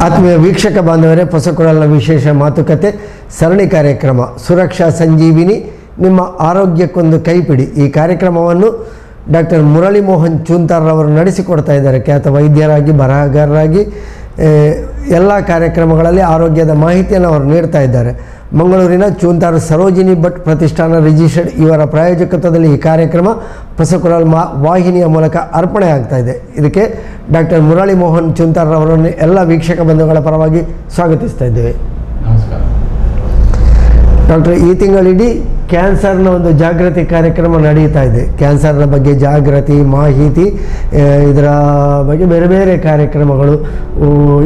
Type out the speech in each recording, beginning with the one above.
ಆತ್ಮೀಯ ವೀಕ್ಷಕ ಬಾಂಧವರೇ, ಹೊಸಕೊಡಲ ವಿಶೇಷ ಮಾತುಕತೆ ಸರಣಿ ಕಾರ್ಯಕ್ರಮ ಸುರಕ್ಷಾ ಸಂಜೀವಿನಿ, ನಿಮ್ಮ ಆರೋಗ್ಯಕ್ಕೊಂದು ಕೈಪಿಡಿ. ಈ ಕಾರ್ಯಕ್ರಮವನ್ನು ಡಾಕ್ಟರ್ ಮುರಳಿ ಮೋಹನ್ ಚೂಂತಾರ್ರವರು ನಡೆಸಿಕೊಡ್ತಾ ಇದ್ದಾರೆ. ಖ್ಯಾತ ವೈದ್ಯರಾಗಿ, ಬರಹಗಾರರಾಗಿ ಎಲ್ಲ ಕಾರ್ಯಕ್ರಮಗಳಲ್ಲಿ ಆರೋಗ್ಯದ ಮಾಹಿತಿಯನ್ನು ಅವರು ನೀಡ್ತಾ ಇದ್ದಾರೆ. ಮಂಗಳೂರಿನ ಚೂಂತಾರ್ ಸರೋಜಿನಿ ಭಟ್ ಪ್ರತಿಷ್ಠಾನ ರಿಜಿಸ್ಟರ್ಡ್ ಇವರ ಪ್ರಾಯೋಜಕತ್ವದಲ್ಲಿ ಈ ಕಾರ್ಯಕ್ರಮ ಹೊಸಕೊಡಲ ವಾಹಿನಿಯ ಮೂಲಕ ಅರ್ಪಣೆ ಆಗ್ತಾ ಇದೆ. ಇದಕ್ಕೆ ಡಾಕ್ಟರ್ ಮುರಳಿ ಮೋಹನ್ ಚೂಂತಾರ್ರವರನ್ನು ಎಲ್ಲ ವೀಕ್ಷಕ ಬಂಧುಗಳ ಪರವಾಗಿ ಸ್ವಾಗತಿಸ್ತಾ ಇದ್ದೇವೆ. ನಮಸ್ಕಾರ ಡಾಕ್ಟರ್. ಈ ತಿಂಗಳಿಡೀ ಕ್ಯಾನ್ಸರ್ನ ಒಂದು ಜಾಗೃತಿ ಕಾರ್ಯಕ್ರಮ ನಡೀತಾ ಇದೆ. ಕ್ಯಾನ್ಸರ್ನ ಬಗ್ಗೆ ಜಾಗೃತಿ ಮಾಹಿತಿ, ಇದರ ಬಗ್ಗೆ ಬೇರೆ ಬೇರೆ ಕಾರ್ಯಕ್ರಮಗಳು.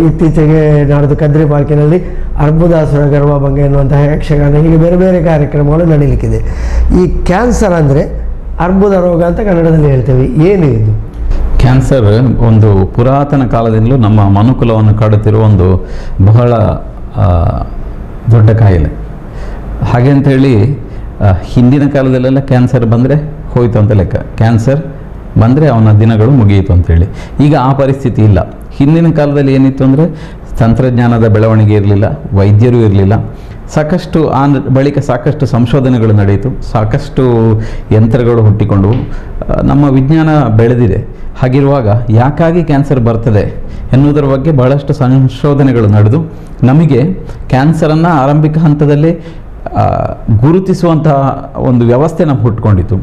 ಇತ್ತೀಚೆಗೆ ನಾಡ್ದು ಕದ್ರಿ ಪಾರ್ಕಿನಲ್ಲಿ ಅರ್ಬುದಾಸುರ ಗರ್ಭಭಂಗ ಎನ್ನುವಂತಹ ಯಕ್ಷಗಾನ, ಹೀಗೆ ಬೇರೆ ಬೇರೆ ಕಾರ್ಯಕ್ರಮಗಳು ನಡೀಲಿಕ್ಕಿದೆ. ಈ ಕ್ಯಾನ್ಸರ್ ಅಂದರೆ ಅರ್ಬುದ ರೋಗ ಅಂತ ಕನ್ನಡದಲ್ಲಿ ಹೇಳ್ತೇವೆ. ಏನು ಇದು ಕ್ಯಾನ್ಸರ್? ಒಂದು ಪುರಾತನ ಕಾಲದಿಂದಲೂ ನಮ್ಮ ಮನುಕುಲವನ್ನು ಕಾಡುತ್ತಿರುವ ಒಂದು ಬಹಳ ದೊಡ್ಡ ಕಾಯಿಲೆ. ಹಾಗೆ ಅಂಥೇಳಿ ಹಿಂದಿನ ಕಾಲದಲ್ಲೆಲ್ಲ ಕ್ಯಾನ್ಸರ್ ಬಂದರೆ ಹೋಯಿತು ಅಂತ ಲೆಕ್ಕ. ಕ್ಯಾನ್ಸರ್ ಬಂದರೆ ಅವನ ದಿನಗಳು ಮುಗಿಯಿತು ಅಂತೇಳಿ. ಈಗ ಆ ಪರಿಸ್ಥಿತಿ ಇಲ್ಲ. ಹಿಂದಿನ ಕಾಲದಲ್ಲಿ ಏನಿತ್ತು ಅಂದರೆ ತಂತ್ರಜ್ಞಾನದ ಬೆಳವಣಿಗೆ ಇರಲಿಲ್ಲ, ವೈದ್ಯರು ಇರಲಿಲ್ಲ. ಸಾಕಷ್ಟು ಬಳಿಕ ಸಾಕಷ್ಟು ಸಂಶೋಧನೆಗಳು ನಡೆಯಿತು, ಸಾಕಷ್ಟು ಯಂತ್ರಗಳು ಹುಟ್ಟಿಕೊಂಡು ನಮ್ಮ ವಿಜ್ಞಾನ ಬೆಳೆದಿದೆ. ಹಾಗಿರುವಾಗ ಯಾಕಾಗಿ ಕ್ಯಾನ್ಸರ್ ಬರ್ತದೆ ಎನ್ನುವುದರ ಬಗ್ಗೆ ಬಹಳಷ್ಟು ಸಂಶೋಧನೆಗಳು ನಡೆದು ನಮಗೆ ಕ್ಯಾನ್ಸರನ್ನು ಆರಂಭಿಕ ಹಂತದಲ್ಲಿ ಗುರುತಿಸುವಂತಹ ಒಂದು ವ್ಯವಸ್ಥೆ ನಮ್ಗೆ ಹುಟ್ಕೊಂಡಿತ್ತು.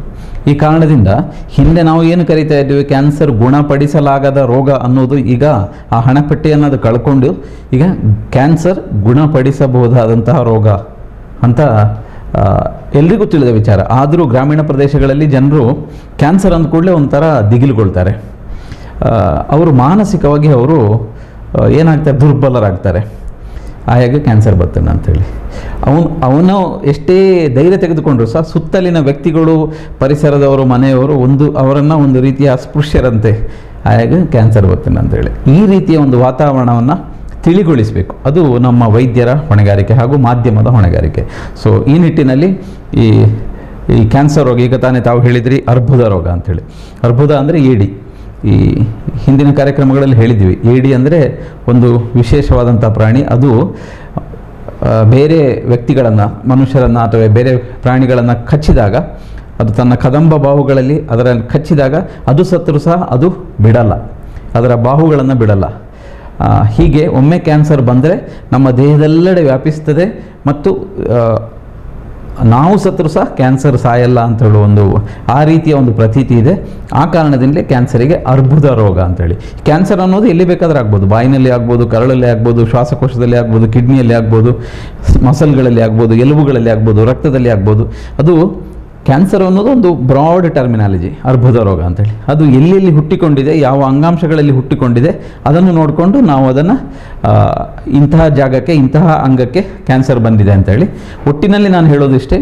ಈ ಕಾರಣದಿಂದ ಹಿಂದೆ ನಾವು ಏನು ಕರಿತಾ ಇದ್ದೀವಿ, ಕ್ಯಾನ್ಸರ್ ಗುಣಪಡಿಸಲಾಗದ ರೋಗ ಅನ್ನೋದು ಈಗ ಆ ಹಣಪಟ್ಟಿಯನ್ನು ಅದು ಕಳ್ಕೊಂಡು ಈಗ ಕ್ಯಾನ್ಸರ್ ಗುಣಪಡಿಸಬಹುದಾದಂತಹ ರೋಗ ಅಂತ ಎಲ್ರಿಗೂ ತಿಳಿದ ವಿಚಾರ. ಆದರೂ ಗ್ರಾಮೀಣ ಪ್ರದೇಶಗಳಲ್ಲಿ ಜನರು ಕ್ಯಾನ್ಸರ್ ಅಂದ ಕೂಡಲೇ ಒಂಥರ ದಿಗಿಲುಗೊಳ್ತಾರೆ. ಅವರು ಮಾನಸಿಕವಾಗಿ ಅವರು ಏನಾಗ್ತಾರೆ, ದುರ್ಬಲರಾಗ್ತಾರೆ. ಹಾಗೆ ಕ್ಯಾನ್ಸರ್ ಬರ್ತಾನೆ ಅಂಥೇಳಿ ಅವನು ಎಷ್ಟೇ ಧೈರ್ಯ ತೆಗೆದುಕೊಂಡ್ರು ಸಹ ಸುತ್ತಲಿನ ವ್ಯಕ್ತಿಗಳು, ಪರಿಸರದವರು, ಮನೆಯವರು ಅವರನ್ನು ಒಂದು ರೀತಿಯ ಅಸ್ಪೃಶ್ಯರಂತೆ ಹಾಗೆ ಕ್ಯಾನ್ಸರ್ ಬರ್ತಾನೆ ಅಂತೇಳಿ ಈ ರೀತಿಯ ಒಂದು ವಾತಾವರಣವನ್ನು ತಿಳಿಗೊಳಿಸಬೇಕು. ಅದು ನಮ್ಮ ವೈದ್ಯರ ಹೊಣೆಗಾರಿಕೆ ಹಾಗೂ ಮಾಧ್ಯಮದ ಹೊಣೆಗಾರಿಕೆ. ಸೊ ಈ ನಿಟ್ಟಿನಲ್ಲಿ ಈ ಕ್ಯಾನ್ಸರ್ ರೋಗ, ಈಗ ತಾನೇ ತಾವು ಹೇಳಿದ್ರಿ ಅರ್ಬುದ ರೋಗ ಅಂಥೇಳಿ. ಅರ್ಬುದ ಅಂದರೆ ಏಡಿ. ಈ ಹಿಂದಿನ ಕಾರ್ಯಕ್ರಮಗಳಲ್ಲಿ ಹೇಳಿದ್ವಿ, ಏಡಿ ಅಂದರೆ ಒಂದು ವಿಶೇಷವಾದಂಥ ಪ್ರಾಣಿ. ಅದು ಬೇರೆ ವ್ಯಕ್ತಿಗಳನ್ನು, ಮನುಷ್ಯರನ್ನು ಅಥವಾ ಬೇರೆ ಪ್ರಾಣಿಗಳನ್ನು ಕಚ್ಚಿದಾಗ, ಅದು ತನ್ನ ಕದಂಬ ಬಾಹುಗಳಲ್ಲಿ ಅದರಲ್ಲಿ ಕಚ್ಚಿದಾಗ ಅದು ಸತ್ತರೂ ಸಹ ಅದು ಬಿಡಲ್ಲ, ಅದರ ಬಾಹುಗಳನ್ನು ಬಿಡಲ್ಲ. ಹೀಗೆ ಒಮ್ಮೆ ಕ್ಯಾನ್ಸರ್ ಬಂದರೆ ನಮ್ಮ ದೇಹದೆಲ್ಲೆಡೆ ವ್ಯಾಪಿಸ್ತದೆ ಮತ್ತು ನಾವು ಸತ್ತರೂ ಸಹ ಕ್ಯಾನ್ಸರ್ ಸಾಯಲ್ಲ ಅಂತ ಹೇಳುವ ಆ ರೀತಿಯ ಒಂದು ಪ್ರತೀತಿ ಇದೆ. ಆ ಕಾರಣದಿಂದಲೇ ಕ್ಯಾನ್ಸರಿಗೆ ಅರ್ಬುದ ರೋಗ ಅಂತೇಳಿ. ಕ್ಯಾನ್ಸರ್ ಅನ್ನೋದು ಎಲ್ಲಿ ಬೇಕಾದರೂ ಆಗ್ಬೋದು, ಬಾಯಿನಲ್ಲಿ ಆಗ್ಬೋದು, ಕರಳಲ್ಲಿ ಆಗ್ಬೋದು, ಶ್ವಾಸಕೋಶದಲ್ಲಿ ಆಗ್ಬೋದು, ಕಿಡ್ನಿಯಲ್ಲಿ ಆಗ್ಬೋದು, ಮಸಲ್ಗಳಲ್ಲಿ ಆಗ್ಬೋದು, ಎಲುಬುಗಳಲ್ಲಿ ಆಗ್ಬೋದು, ರಕ್ತದಲ್ಲಿ ಆಗ್ಬೋದು. ಅದು ಕ್ಯಾನ್ಸರ್ ಅನ್ನೋದು ಒಂದು ಬ್ರಾಡ್ ಟರ್ಮಿನಾಲಜಿ. ಅರ್ಬುದ ರೋಗ ಅಂತೇಳಿ ಅದು ಎಲ್ಲೆಲ್ಲಿ ಹುಟ್ಟಿಕೊಂಡಿದೆ, ಯಾವ ಅಂಗಾಂಶಗಳಲ್ಲಿ ಹುಟ್ಟಿಕೊಂಡಿದೆ ಅದನ್ನು ನೋಡಿಕೊಂಡು ನಾವು ಅದನ್ನು ಇಂತಹ ಜಾಗಕ್ಕೆ, ಇಂತಹ ಅಂಗಕ್ಕೆ ಕ್ಯಾನ್ಸರ್ ಬಂದಿದೆ ಅಂತೇಳಿ. ಒಟ್ಟಿನಲ್ಲಿ ನಾನು ಹೇಳೋದಿಷ್ಟೇ,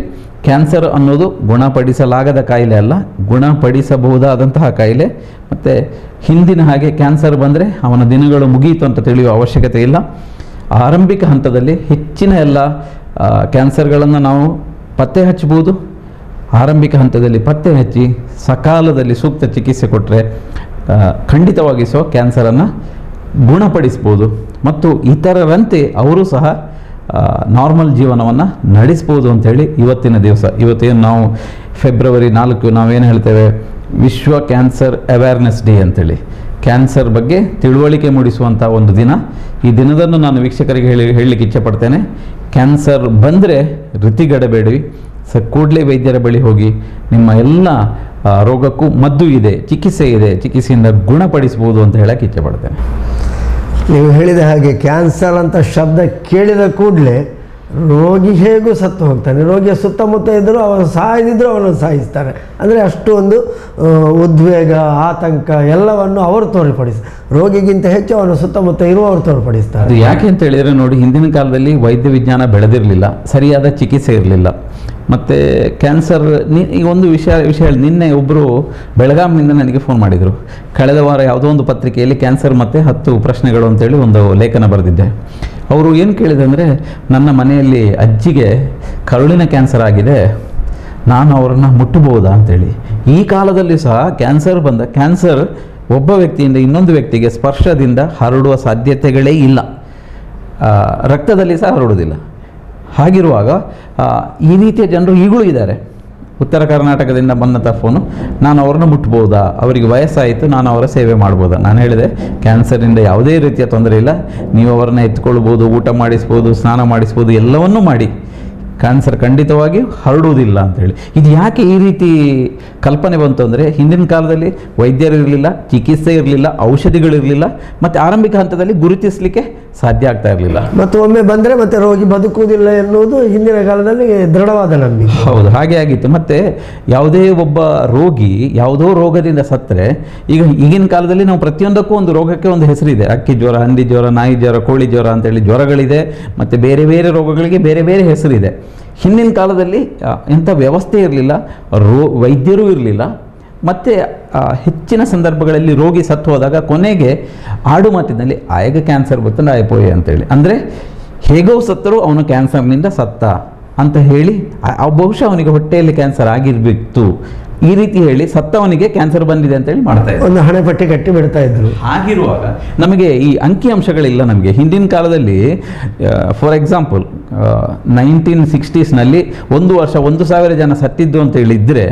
ಕ್ಯಾನ್ಸರ್ ಅನ್ನೋದು ಗುಣಪಡಿಸಲಾಗದ ಕಾಯಿಲೆ ಅಲ್ಲ, ಗುಣಪಡಿಸಬಹುದಾದಂತಹ ಕಾಯಿಲೆ. ಮತ್ತು ಹಿಂದಿನ ಹಾಗೆ ಕ್ಯಾನ್ಸರ್ ಬಂದರೆ ಅವನ ದಿನಗಳು ಮುಗಿಯಿತು ಅಂತ ತಿಳಿಯುವ ಅವಶ್ಯಕತೆ ಇಲ್ಲ. ಆರಂಭಿಕ ಹಂತದಲ್ಲಿ ಹೆಚ್ಚಿನ ಎಲ್ಲ ಕ್ಯಾನ್ಸರ್ಗಳನ್ನು ನಾವು ಪತ್ತೆ ಹಚ್ಚಬಹುದು. ಆರಂಭಿಕ ಹಂತದಲ್ಲಿ ಪತ್ತೆ ಹಚ್ಚಿ ಸಕಾಲದಲ್ಲಿ ಸೂಕ್ತ ಚಿಕಿತ್ಸೆ ಕೊಟ್ಟರೆ ಖಂಡಿತವಾಗಿ ಕ್ಯಾನ್ಸರನ್ನು ಗುಣಪಡಿಸ್ಬೋದು ಮತ್ತು ಇತರರಂತೆ ಅವರು ಸಹ ನಾರ್ಮಲ್ ಜೀವನವನ್ನು ನಡೆಸ್ಬೋದು ಅಂಥೇಳಿ ಇವತ್ತಿನ ದಿವಸ, ಇವತ್ತೇನು ನಾವು ಫೆಬ್ರವರಿ 4 ನಾವೇನು ಹೇಳ್ತೇವೆ, ವಿಶ್ವ ಕ್ಯಾನ್ಸರ್ ಅವೇರ್ನೆಸ್ ಡೇ ಅಂತೇಳಿ, ಕ್ಯಾನ್ಸರ್ ಬಗ್ಗೆ ತಿಳುವಳಿಕೆ ಮೂಡಿಸುವಂಥ ಒಂದು ದಿನ. ಈ ದಿನದಂದು ನಾನು ವೀಕ್ಷಕರಿಗೆ ಹೇಳಲಿಕ್ಕೆ ಇಚ್ಛೆಪಡ್ತೇನೆ, ಕ್ಯಾನ್ಸರ್ ಬಂದರೆ ಋತಿಗಡಬೇಡಿ, ಕೂಡಲೇ ವೈದ್ಯರ ಬಳಿ ಹೋಗಿ. ನಿಮ್ಮ ಎಲ್ಲ ರೋಗಕ್ಕೂ ಮದ್ದು ಇದೆ, ಚಿಕಿತ್ಸೆ ಇದೆ, ಚಿಕಿತ್ಸೆಯಿಂದ ಗುಣಪಡಿಸ್ಬೋದು ಅಂತ ಹೇಳಕ್ಕೆ ಇಚ್ಛೆಪಡ್ತೇನೆ. ನೀವು ಹೇಳಿದ ಹಾಗೆ ಕ್ಯಾನ್ಸರ್ ಅಂತ ಶಬ್ದ ಕೇಳಿದ ಕೂಡಲೇ ರೋಗಿ ಹೇಗೂ ಸತ್ತು ಹೋಗ್ತಾನೆ. ರೋಗಿಯ ಸುತ್ತಮುತ್ತ ಇದ್ದರೂ ಅವನು ಸಾಯದಿದ್ದರೂ ಅವನನ್ನು ಸಾಯಿಸ್ತಾರೆ. ಅಂದರೆ ಅಷ್ಟು ಒಂದು ಉದ್ವೇಗ, ಆತಂಕ ಎಲ್ಲವನ್ನು ಅವರು ರೋಗಿಗಿಂತ ಹೆಚ್ಚು ಅವನ ಸುತ್ತಮುತ್ತ ಇರುವವರು ತೋರ್ಪಡಿಸ್ತಾರೆ. ಅದು ಯಾಕೆ ಅಂತ ಹೇಳಿದರೆ ನೋಡಿ, ಹಿಂದಿನ ಕಾಲದಲ್ಲಿ ವೈದ್ಯ ವಿಜ್ಞಾನ ಬೆಳೆದಿರಲಿಲ್ಲ, ಸರಿಯಾದ ಚಿಕಿತ್ಸೆ ಇರಲಿಲ್ಲ. ಮತ್ತು ಕ್ಯಾನ್ಸರ್ ಈಗ ಒಂದು ವಿಷಯ ನಿನ್ನೆ ಒಬ್ಬರು ಬೆಳಗಾಂನಿಂದ ನನಗೆ ಫೋನ್ ಮಾಡಿದರು. ಕಳೆದ ವಾರ ಯಾವುದೋ ಒಂದು ಪತ್ರಿಕೆಯಲ್ಲಿ ಕ್ಯಾನ್ಸರ್ ಮತ್ತು 10 ಪ್ರಶ್ನೆಗಳು ಅಂತೇಳಿ ಒಂದು ಲೇಖನ ಬರೆದಿದ್ದೆ. ಅವರು ಏನು ಕೇಳಿದೆ ಅಂದರೆ, ನನ್ನ ಮನೆಯಲ್ಲಿ ಅಜ್ಜಿಗೆ ಕರುಳಿನ ಕ್ಯಾನ್ಸರ್ ಆಗಿದೆ, ನಾನು ಅವರನ್ನು ಮುಟ್ಟಬಹುದಾ ಅಂತೇಳಿ. ಈ ಕಾಲದಲ್ಲಿ ಸಹ ಕ್ಯಾನ್ಸರ್ ಒಬ್ಬ ವ್ಯಕ್ತಿಯಿಂದ ಇನ್ನೊಂದು ವ್ಯಕ್ತಿಗೆ ಸ್ಪರ್ಶದಿಂದ ಹರಡುವ ಸಾಧ್ಯತೆಗಳೇ ಇಲ್ಲ. ರಕ್ತದಲ್ಲಿ ಸಹ ಹರಡುವುದಿಲ್ಲ. ಹಾಗಿರುವಾಗ ಈ ರೀತಿಯ ಜನರು ಈಗಲೂ ಇದ್ದಾರೆ. ಉತ್ತರ ಕರ್ನಾಟಕದಿಂದ ಬಂದಂಥ ಫೋನು, ನಾನು ಅವ್ರನ್ನ ಮುಟ್ಬೋದಾ, ಅವರಿಗೆ ವಯಸ್ಸಾಯಿತು, ನಾನು ಅವರ ಸೇವೆ ಮಾಡ್ಬೋದಾ. ನಾನು ಹೇಳಿದೆ, ಕ್ಯಾನ್ಸರಿಂದ ಯಾವುದೇ ರೀತಿಯ ತೊಂದರೆ ಇಲ್ಲ, ನೀವು ಅವರನ್ನ ಎತ್ಕೊಳ್ಬೋದು, ಊಟ ಮಾಡಿಸ್ಬೋದು, ಸ್ನಾನ ಮಾಡಿಸ್ಬೋದು, ಎಲ್ಲವನ್ನೂ ಮಾಡಿ, ಕ್ಯಾನ್ಸರ್ ಖಂಡಿತವಾಗಿ ಹರಡುವುದಿಲ್ಲ ಅಂತೇಳಿ. ಇದು ಯಾಕೆ ಈ ರೀತಿ ಕಲ್ಪನೆ ಬಂತು ಅಂದರೆ, ಹಿಂದಿನ ಕಾಲದಲ್ಲಿ ವೈದ್ಯರು ಇರಲಿಲ್ಲ, ಚಿಕಿತ್ಸೆ ಇರಲಿಲ್ಲ, ಔಷಧಿಗಳಿರಲಿಲ್ಲ, ಮತ್ತು ಆರಂಭಿಕ ಹಂತದಲ್ಲಿ ಗುರುತಿಸಲಿಕ್ಕೆ ಸಾಧ್ಯ ಆಗ್ತಾ ಇರಲಿಲ್ಲ. ಮತ್ತು ಒಮ್ಮೆ ಬಂದರೆ ಮತ್ತೆ ರೋಗಿ ಬದುಕುವುದಿಲ್ಲ ಎನ್ನುವುದು ಹಿಂದಿನ ಕಾಲದಲ್ಲಿ ದೃಢವಾದ ನಂಬಿಕೆ. ಹೌದು, ಹಾಗೆ ಆಗಿತ್ತು. ಮತ್ತು ಯಾವುದೇ ಒಬ್ಬ ರೋಗಿ ಯಾವುದೋ ರೋಗದಿಂದ ಸತ್ತರೆ, ಈಗಿನ ಕಾಲದಲ್ಲಿ ನಾವು ಪ್ರತಿಯೊಂದಕ್ಕೂ ಒಂದು ರೋಗಕ್ಕೆ ಒಂದು ಹೆಸರಿದೆ. ಅಕ್ಕಿ ಜ್ವರ, ಹಂದಿ ಜ್ವರ, ನಾಯಿ ಜ್ವರ, ಕೋಳಿ ಜ್ವರ ಅಂತೇಳಿ ಜ್ವರಗಳಿದೆ, ಮತ್ತು ಬೇರೆ ಬೇರೆ ರೋಗಗಳಿಗೆ ಬೇರೆ ಬೇರೆ ಹೆಸರಿದೆ. ಹಿಂದಿನ ಕಾಲದಲ್ಲಿ ಇಂಥ ವ್ಯವಸ್ಥೆ ಇರಲಿಲ್ಲ, ವೈದ್ಯರೂ ಇರಲಿಲ್ಲ, ಮತ್ತು ಹೆಚ್ಚಿನ ಸಂದರ್ಭಗಳಲ್ಲಿ ರೋಗಿ ಸತ್ತು ಹೋದಾಗ ಕೊನೆಗೆ ಆಡು ಮಾತಿನಲ್ಲಿ ಆಯಗ ಕ್ಯಾನ್ಸರ್ ಬಂತು ಆಯ್ಪೋಯೆ ಅಂತೇಳಿ, ಅಂದರೆ ಹೇಗೋ ಸತ್ತರೂ ಅವನು ಕ್ಯಾನ್ಸರ್ನಿಂದ ಸತ್ತ ಅಂತ ಹೇಳಿ, ಬಹುಶಃ ಅವನಿಗೆ ಹೊಟ್ಟೆಯಲ್ಲಿ ಕ್ಯಾನ್ಸರ್ ಆಗಿರಬೇಕು ಈ ರೀತಿ ಹೇಳಿ ಸತ್ತವನಿಗೆ ಕ್ಯಾನ್ಸರ್ ಬಂದಿದೆ ಅಂತೇಳಿ ಮಾಡ್ತಾ ಇದ್ರು, ಒಂದು ಹಣೆಪಟ್ಟಿ ಕಟ್ಟಿ ಬಿಡ್ತಾ ಇದ್ರು. ಆಗಿರುವಾಗ ನಮಗೆ ಈ ಅಂಕಿಅಂಶಗಳಿಲ್ಲ. ನಮಗೆ ಹಿಂದಿನ ಕಾಲದಲ್ಲಿ ಫಾರ್ ಎಕ್ಸಾಂಪಲ್ 1960ಸ್ನಲ್ಲಿ ಒಂದು ವರ್ಷ 1,000 ಜನ ಸತ್ತಿದ್ದು ಅಂತ ಹೇಳಿದ್ರೆ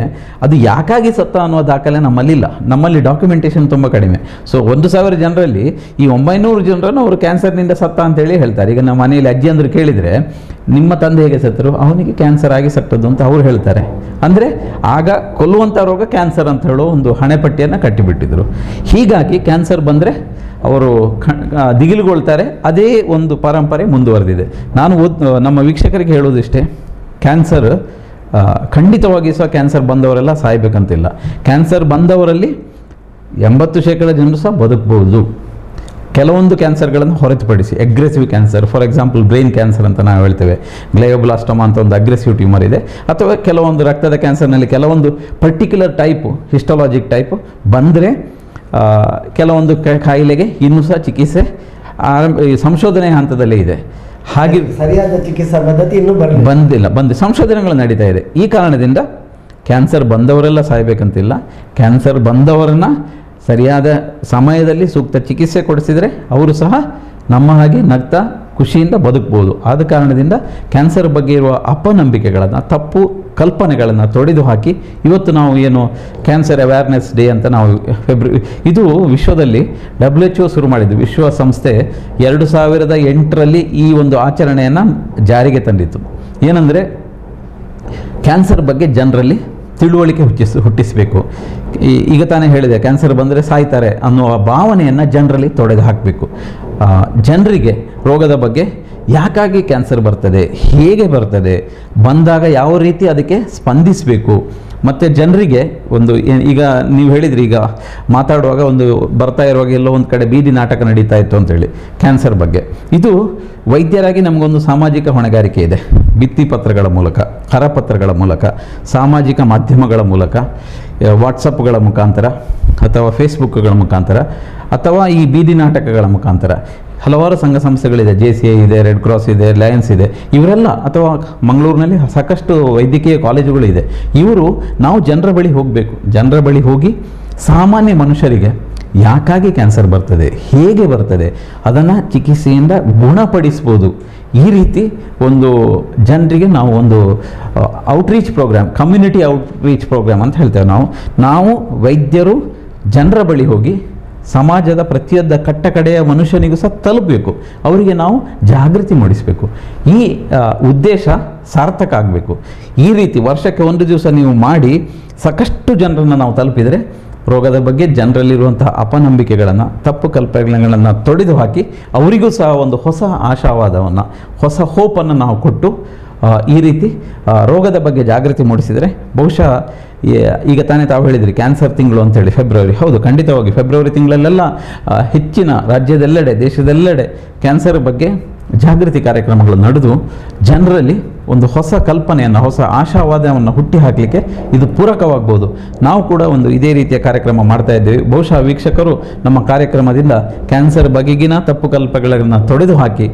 ಅದು ಯಾಕಾಗಿ ಸತ್ತ ಅನ್ನೋ ದಾಖಲೆ ನಮ್ಮಲ್ಲಿಲ್ಲ. ನಮ್ಮಲ್ಲಿ ಡಾಕ್ಯುಮೆಂಟೇಷನ್ ತುಂಬ ಕಡಿಮೆ. ಸೊ 1,000 ಜನರಲ್ಲಿ ಈ 900 ಜನರನ್ನು ಅವರು ಕ್ಯಾನ್ಸರ್ನಿಂದ ಸತ್ತ ಅಂತೇಳಿ ಹೇಳ್ತಾರೆ. ಈಗ ನಮ್ಮ ಮನೆಯಲ್ಲಿ ಅಜ್ಜಿ ಅಂದರು ಕೇಳಿದರೆ, ನಿಮ್ಮ ತಂದೆ ಹೇಗೆ ಸತ್ತರು, ಅವನಿಗೆ ಕ್ಯಾನ್ಸರ್ ಆಗಿ ಸತ್ತದ್ದು ಅಂತ ಅವ್ರು ಹೇಳ್ತಾರೆ. ಅಂದರೆ ಆಗ ಕೊಲ್ಲುವಂಥ ರೋಗ ಕ್ಯಾನ್ಸರ್ ಅಂತ ಹೇಳೋ ಒಂದು ಹಣೆಪಟ್ಟಿಯನ್ನು ಕಟ್ಟಿಬಿಟ್ಟಿದ್ರು. ಹೀಗಾಗಿ ಕ್ಯಾನ್ಸರ್ ಬಂದರೆ ಅವರು ದಿಗಿಲುಗೊಳ್ತಾರೆ. ಅದೇ ಒಂದು ಪರಂಪರೆ ಮುಂದುವರೆದಿದೆ. ನಾನು ನಮ್ಮ ವೀಕ್ಷಕರಿಗೆ ಹೇಳೋದಿಷ್ಟೇ, ಕ್ಯಾನ್ಸರ್ ಖಂಡಿತವಾಗಿ ಸಹ ಕ್ಯಾನ್ಸರ್ ಬಂದವರೆಲ್ಲ ಸಾಯಬೇಕಂತಿಲ್ಲ. ಕ್ಯಾನ್ಸರ್ ಬಂದವರಲ್ಲಿ 80% ಜನರು ಸಹ ಬದುಕಬಹುದು. ಕೆಲವೊಂದು ಕ್ಯಾನ್ಸರ್ಗಳನ್ನು ಹೊರತುಪಡಿಸಿ, aggressive cancer, for example brain cancer ಅಂತ ನಾವು ಹೇಳ್ತೇವೆ, ಗ್ಲಯೋಬ್ಲಾಸ್ಟೋಮಾ ಅಂತ ಒಂದು ಅಗ್ರೆಸಿವ್ ಟ್ಯೂಮರ್ ಇದೆ, ಅಥವಾ ಕೆಲವೊಂದು ರಕ್ತದ ಕ್ಯಾನ್ಸರ್ನಲ್ಲಿ ಕೆಲವೊಂದು ಪರ್ಟಿಕ್ಯುಲರ್ ಟೈಪು, ಹಿಸ್ಟೊಲಾಜಿಕ್ ಟೈಪು ಬಂದರೆ ಕೆಲವೊಂದು ಕಾಯಿಲೆಗೆ ಇನ್ನೂ ಸಹ ಚಿಕಿತ್ಸೆ ಸಂಶೋಧನೆ ಹಂತದಲ್ಲೇ ಇದೆ. ಹಾಗೆ ಸರಿಯಾದ ಚಿಕಿತ್ಸಾ ಪದ್ಧತಿ ಇನ್ನೂ ಬಂದಿಲ್ಲ, ಸಂಶೋಧನೆಗಳು ನಡೀತಾ ಇದೆ. ಈ ಕಾರಣದಿಂದ ಕ್ಯಾನ್ಸರ್ ಬಂದವರೆಲ್ಲ ಸಾಯಬೇಕಂತಿಲ್ಲ. ಕ್ಯಾನ್ಸರ್ ಬಂದವರನ್ನು ಸರಿಯಾದ ಸಮಯದಲ್ಲಿ ಸೂಕ್ತ ಚಿಕಿತ್ಸೆ ಕೊಡಿಸಿದರೆ ಅವರು ಸಹ ನಮ್ಮ ಹಾಗೆ ನಗ್ತಾ ಖುಷಿಯಿಂದ ಬದುಕ್ಬೋದು. ಆದ ಕಾರಣದಿಂದ ಕ್ಯಾನ್ಸರ್ ಬಗ್ಗೆ ಇರುವ ಅಪನಂಬಿಕೆಗಳನ್ನು, ತಪ್ಪು ಕಲ್ಪನೆಗಳನ್ನು ತೊಡೆದು ಹಾಕಿ ಇವತ್ತು ನಾವು ಏನು ಕ್ಯಾನ್ಸರ್ ಅವೇರ್ನೆಸ್ ಡೇ ಅಂತ ನಾವು ಇದು ವಿಶ್ವದಲ್ಲಿ WHO ಶುರು ಮಾಡಿದ್ದು. ವಿಶ್ವಸಂಸ್ಥೆ 2008ರಲ್ಲಿ ಈ ಒಂದು ಆಚರಣೆಯನ್ನು ಜಾರಿಗೆ ತಂದಿತ್ತು. ಏನಂದರೆ ಕ್ಯಾನ್ಸರ್ ಬಗ್ಗೆ ಜನರಲ್ಲಿ ತಿಳುವಳಿಕೆ ಹುಟ್ಟಿಸಬೇಕು. ಈಗ ತಾನೇ ಹೇಳಿದೆ, ಕ್ಯಾನ್ಸರ್ ಬಂದರೆ ಸಾಯ್ತಾರೆ ಅನ್ನುವ ಭಾವನೆಯನ್ನು ಜನರಲ್ಲಿ ತೊಡೆದು ಹಾಕಬೇಕು. ಜನರಿಗೆ ರೋಗದ ಬಗ್ಗೆ, ಯಾಕಾಗಿ ಕ್ಯಾನ್ಸರ್ ಬರ್ತದೆ, ಹೇಗೆ ಬರ್ತದೆ, ಬಂದಾಗ ಯಾವ ರೀತಿ ಅದಕ್ಕೆ ಸ್ಪಂದಿಸಬೇಕು, ಮತ್ತು ಜನರಿಗೆ ಒಂದು ಈಗ ನೀವು ಹೇಳಿದ್ರಿ, ಈಗ ಮಾತಾಡುವಾಗ ಒಂದು ಬರ್ತಾ ಇರುವಾಗ ಎಲ್ಲೋ ಒಂದು ಕಡೆ ಬೀದಿ ನಾಟಕ ನಡೀತಾ ಇತ್ತು ಅಂತೇಳಿ ಕ್ಯಾನ್ಸರ್ ಬಗ್ಗೆ. ಇದು ವೈದ್ಯರಾಗಿ ನಮಗೊಂದು ಸಾಮಾಜಿಕ ಹೊಣೆಗಾರಿಕೆ ಇದೆ. ಭಿತ್ತಿಪತ್ರಗಳ ಮೂಲಕ, ಕರಪತ್ರಗಳ ಮೂಲಕ, ಸಾಮಾಜಿಕ ಮಾಧ್ಯಮಗಳ ಮೂಲಕ, ವಾಟ್ಸಪ್ಗಳ ಮುಖಾಂತರ ಅಥವಾ ಫೇಸ್ಬುಕ್ಗಳ ಮುಖಾಂತರ ಅಥವಾ ಈ ಬೀದಿ ನಾಟಕಗಳ ಮುಖಾಂತರ ಹಲವಾರು ಸಂಘ ಸಂಸ್ಥೆಗಳಿದೆ. JCI ಇದೆ, ರೆಡ್ ಕ್ರಾಸ್ ಇದೆ, ಲಯನ್ಸ್ ಇದೆ, ಇವರೆಲ್ಲ, ಅಥವಾ ಮಂಗಳೂರಿನಲ್ಲಿ ಸಾಕಷ್ಟು ವೈದ್ಯಕೀಯ ಕಾಲೇಜುಗಳಿದೆ. ನಾವು ಜನರ ಬಳಿ ಹೋಗಬೇಕು. ಜನರ ಬಳಿ ಹೋಗಿ ಸಾಮಾನ್ಯ ಮನುಷ್ಯರಿಗೆ ಯಾಕಾಗಿ ಕ್ಯಾನ್ಸರ್ ಬರ್ತದೆ, ಹೇಗೆ ಬರ್ತದೆ, ಅದನ್ನು ಚಿಕಿತ್ಸೆಯಿಂದ ಗುಣಪಡಿಸ್ಬೋದು. ಈ ರೀತಿ ಒಂದು ಜನರಿಗೆ ನಾವು ಒಂದು outreach program, community outreach program ಅಂತ ಹೇಳ್ತೇವೆ. ನಾವು ವೈದ್ಯರು ಜನರ ಬಳಿ ಹೋಗಿ ಸಮಾಜದ ಪ್ರತಿಯೊಂದು ಕಟ್ಟಕಡೆಯ ಮನುಷ್ಯನಿಗೂ ಸಹ ತಲುಪಬೇಕು. ಅವರಿಗೆ ನಾವು ಜಾಗೃತಿ ಮೂಡಿಸಬೇಕು. ಈ ಉದ್ದೇಶ ಸಾರ್ಥಕ ಆಗಬೇಕು. ಈ ರೀತಿ ವರ್ಷಕ್ಕೆ ಒಂದು ದಿವಸ ನೀವು ಮಾಡಿ ಸಾಕಷ್ಟು ಜನರನ್ನು ನಾವು ತಲುಪಿದರೆ ರೋಗದ ಬಗ್ಗೆ ಜನರಲ್ಲಿರುವಂತಹ ಅಪನಂಬಿಕೆಗಳನ್ನು, ತಪ್ಪು ಕಲ್ಪನೆಗಳನ್ನು ತೊಡೆದು ಹಾಕಿ ಅವರಿಗೂ ಸಹ ಒಂದು ಹೊಸ ಆಶಾವಾದವನ್ನು, ಹೊಸ ಹೋಪನ್ನು ನಾವು ಕೊಟ್ಟು ಈ ರೀತಿ ರೋಗದ ಬಗ್ಗೆ ಜಾಗೃತಿ ಮೂಡಿಸಿದರೆ ಬಹುಶಃ ಈಗ ತಾನೇ ತಾವು ಹೇಳಿದ್ರಿ ಕ್ಯಾನ್ಸರ್ ತಿಂಗಳು ಅಂತೇಳಿ, ಫೆಬ್ರವರಿ. ಹೌದು, ಖಂಡಿತವಾಗಿ ಫೆಬ್ರವರಿ ತಿಂಗಳಲ್ಲೆಲ್ಲ ಹೆಚ್ಚಿನ ರಾಜ್ಯದೆಲ್ಲೆಡೆ, ದೇಶದೆಲ್ಲೆಡೆ ಕ್ಯಾನ್ಸರ್ ಬಗ್ಗೆ ಜಾಗೃತಿ ಕಾರ್ಯಕ್ರಮಗಳು ನಡೆದು ಜನರಲ್ಲಿ ಒಂದು ಹೊಸ ಕಲ್ಪನೆಯನ್ನು, ಹೊಸ ಆಶಾವಾದವನ್ನು ಹುಟ್ಟಿ ಹಾಕಲಿಕ್ಕೆ ಇದು ಪೂರಕವಾಗ್ಬೋದು. ನಾವು ಕೂಡ ಒಂದು ಇದೇ ರೀತಿಯ ಕಾರ್ಯಕ್ರಮ ಮಾಡ್ತಾ ಇದ್ದೇವೆ. ಬಹುಶಃ ವೀಕ್ಷಕರು ನಮ್ಮ ಕಾರ್ಯಕ್ರಮದಿಂದ ಕ್ಯಾನ್ಸರ್ ಬಗೆಗಿನ ತಪ್ಪು ಕಲ್ಪನೆಗಳನ್ನು ತೊಡೆದು ಹಾಕಿ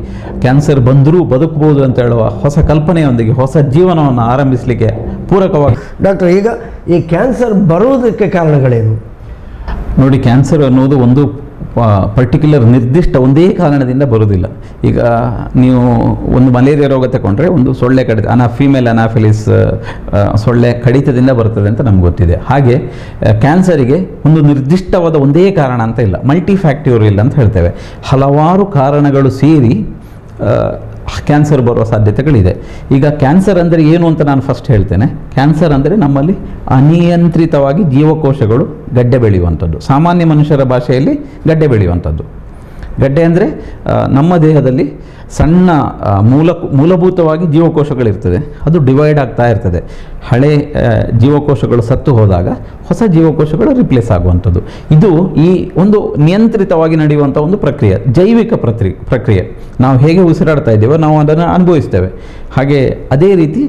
ಕ್ಯಾನ್ಸರ್ ಬಂದರೂ ಬದುಕಬಹುದು ಅಂತ ಹೇಳುವ ಹೊಸ ಕಲ್ಪನೆಯೊಂದಿಗೆ ಹೊಸ ಜೀವನವನ್ನು ಆರಂಭಿಸಲಿಕ್ಕೆ ಪೂರಕವಾಗಿ. ಡಾಕ್ಟರ್, ಈಗ ಈ ಕ್ಯಾನ್ಸರ್ ಬರುವುದಕ್ಕೆ ಕಾರಣಗಳೇನು? ನೋಡಿ, ಕ್ಯಾನ್ಸರ್ ಅನ್ನೋದು ಒಂದು ಪರ್ಟಿಕ್ಯುಲರ್ ನಿರ್ದಿಷ್ಟ ಒಂದೇ ಕಾರಣದಿಂದ ಬರುವುದಿಲ್ಲ. ಈಗ ನೀವು ಒಂದು ಮಲೇರಿಯಾ ರೋಗ ತಗೊಂಡ್ರೆ ಒಂದು ಸೊಳ್ಳೆ ಕಡಿತ ಫೀಮೇಲ್ ಅನಾಫಿಲಿಸ್ ಸೊಳ್ಳೆ ಕಡಿತದಿಂದ ಬರ್ತದೆ ಅಂತ ನಮ್ಗೆ ಗೊತ್ತಿದೆ. ಹಾಗೆ ಕ್ಯಾನ್ಸರಿಗೆ ಒಂದು ನಿರ್ದಿಷ್ಟವಾದ ಒಂದೇ ಕಾರಣ ಅಂತ ಇಲ್ಲ, ಮಲ್ಟಿಫ್ಯಾಕ್ಟೋರಿಯಲ್ ಅಂತ ಹೇಳ್ತೇವೆ. ಹಲವಾರು ಕಾರಣಗಳು ಸೇರಿ ಕ್ಯಾನ್ಸರ್ ಬರುವ ಸಾಧ್ಯತೆಗಳಿದೆ. ಈಗ ಕ್ಯಾನ್ಸರ್ ಅಂದರೆ ಏನು ಅಂತ ನಾನು ಫಸ್ಟ್ ಹೇಳ್ತೇನೆ. ಕ್ಯಾನ್ಸರ್ ಅಂದರೆ ನಮ್ಮಲ್ಲಿ ಅನಿಯಂತ್ರಿತವಾಗಿ ಜೀವಕೋಶಗಳು ಗಡ್ಡೆ ಬೆಳೆಯುವಂಥದ್ದು. ಸಾಮಾನ್ಯ ಮನುಷ್ಯರ ಭಾಷೆಯಲ್ಲಿ ಗಡ್ಡೆ ಬೆಳೆಯುವಂಥದ್ದು. ಗಡ್ಡೆ ಅಂದರೆ ನಮ್ಮ ದೇಹದಲ್ಲಿ ಸಣ್ಣ ಮೂಲಭೂತವಾಗಿ ಜೀವಕೋಶಗಳಿರ್ತದೆ, ಅದು ಡಿವೈಡ್ ಆಗ್ತಾ ಇರ್ತದೆ. ಹಳೆ ಜೀವಕೋಶಗಳು ಸತ್ತು ಹೋದಾಗ ಹೊಸ ಜೀವಕೋಶಗಳು ರಿಪ್ಲೇಸ್ ಆಗುವಂಥದ್ದು. ಇದು ಈ ಒಂದು ನಿಯಂತ್ರಿತವಾಗಿ ನಡೆಯುವಂಥ ಒಂದು ಪ್ರಕ್ರಿಯೆ, ಜೈವಿಕ ಪ್ರಕ್ರಿಯೆ. ನಾವು ಹೇಗೆ ಉಸಿರಾಡ್ತಾ ಇದ್ದೇವೋ ನಾವು ಅದನ್ನು ಅನುಭವಿಸ್ತೇವೆ. ಹಾಗೆ ಅದೇ ರೀತಿ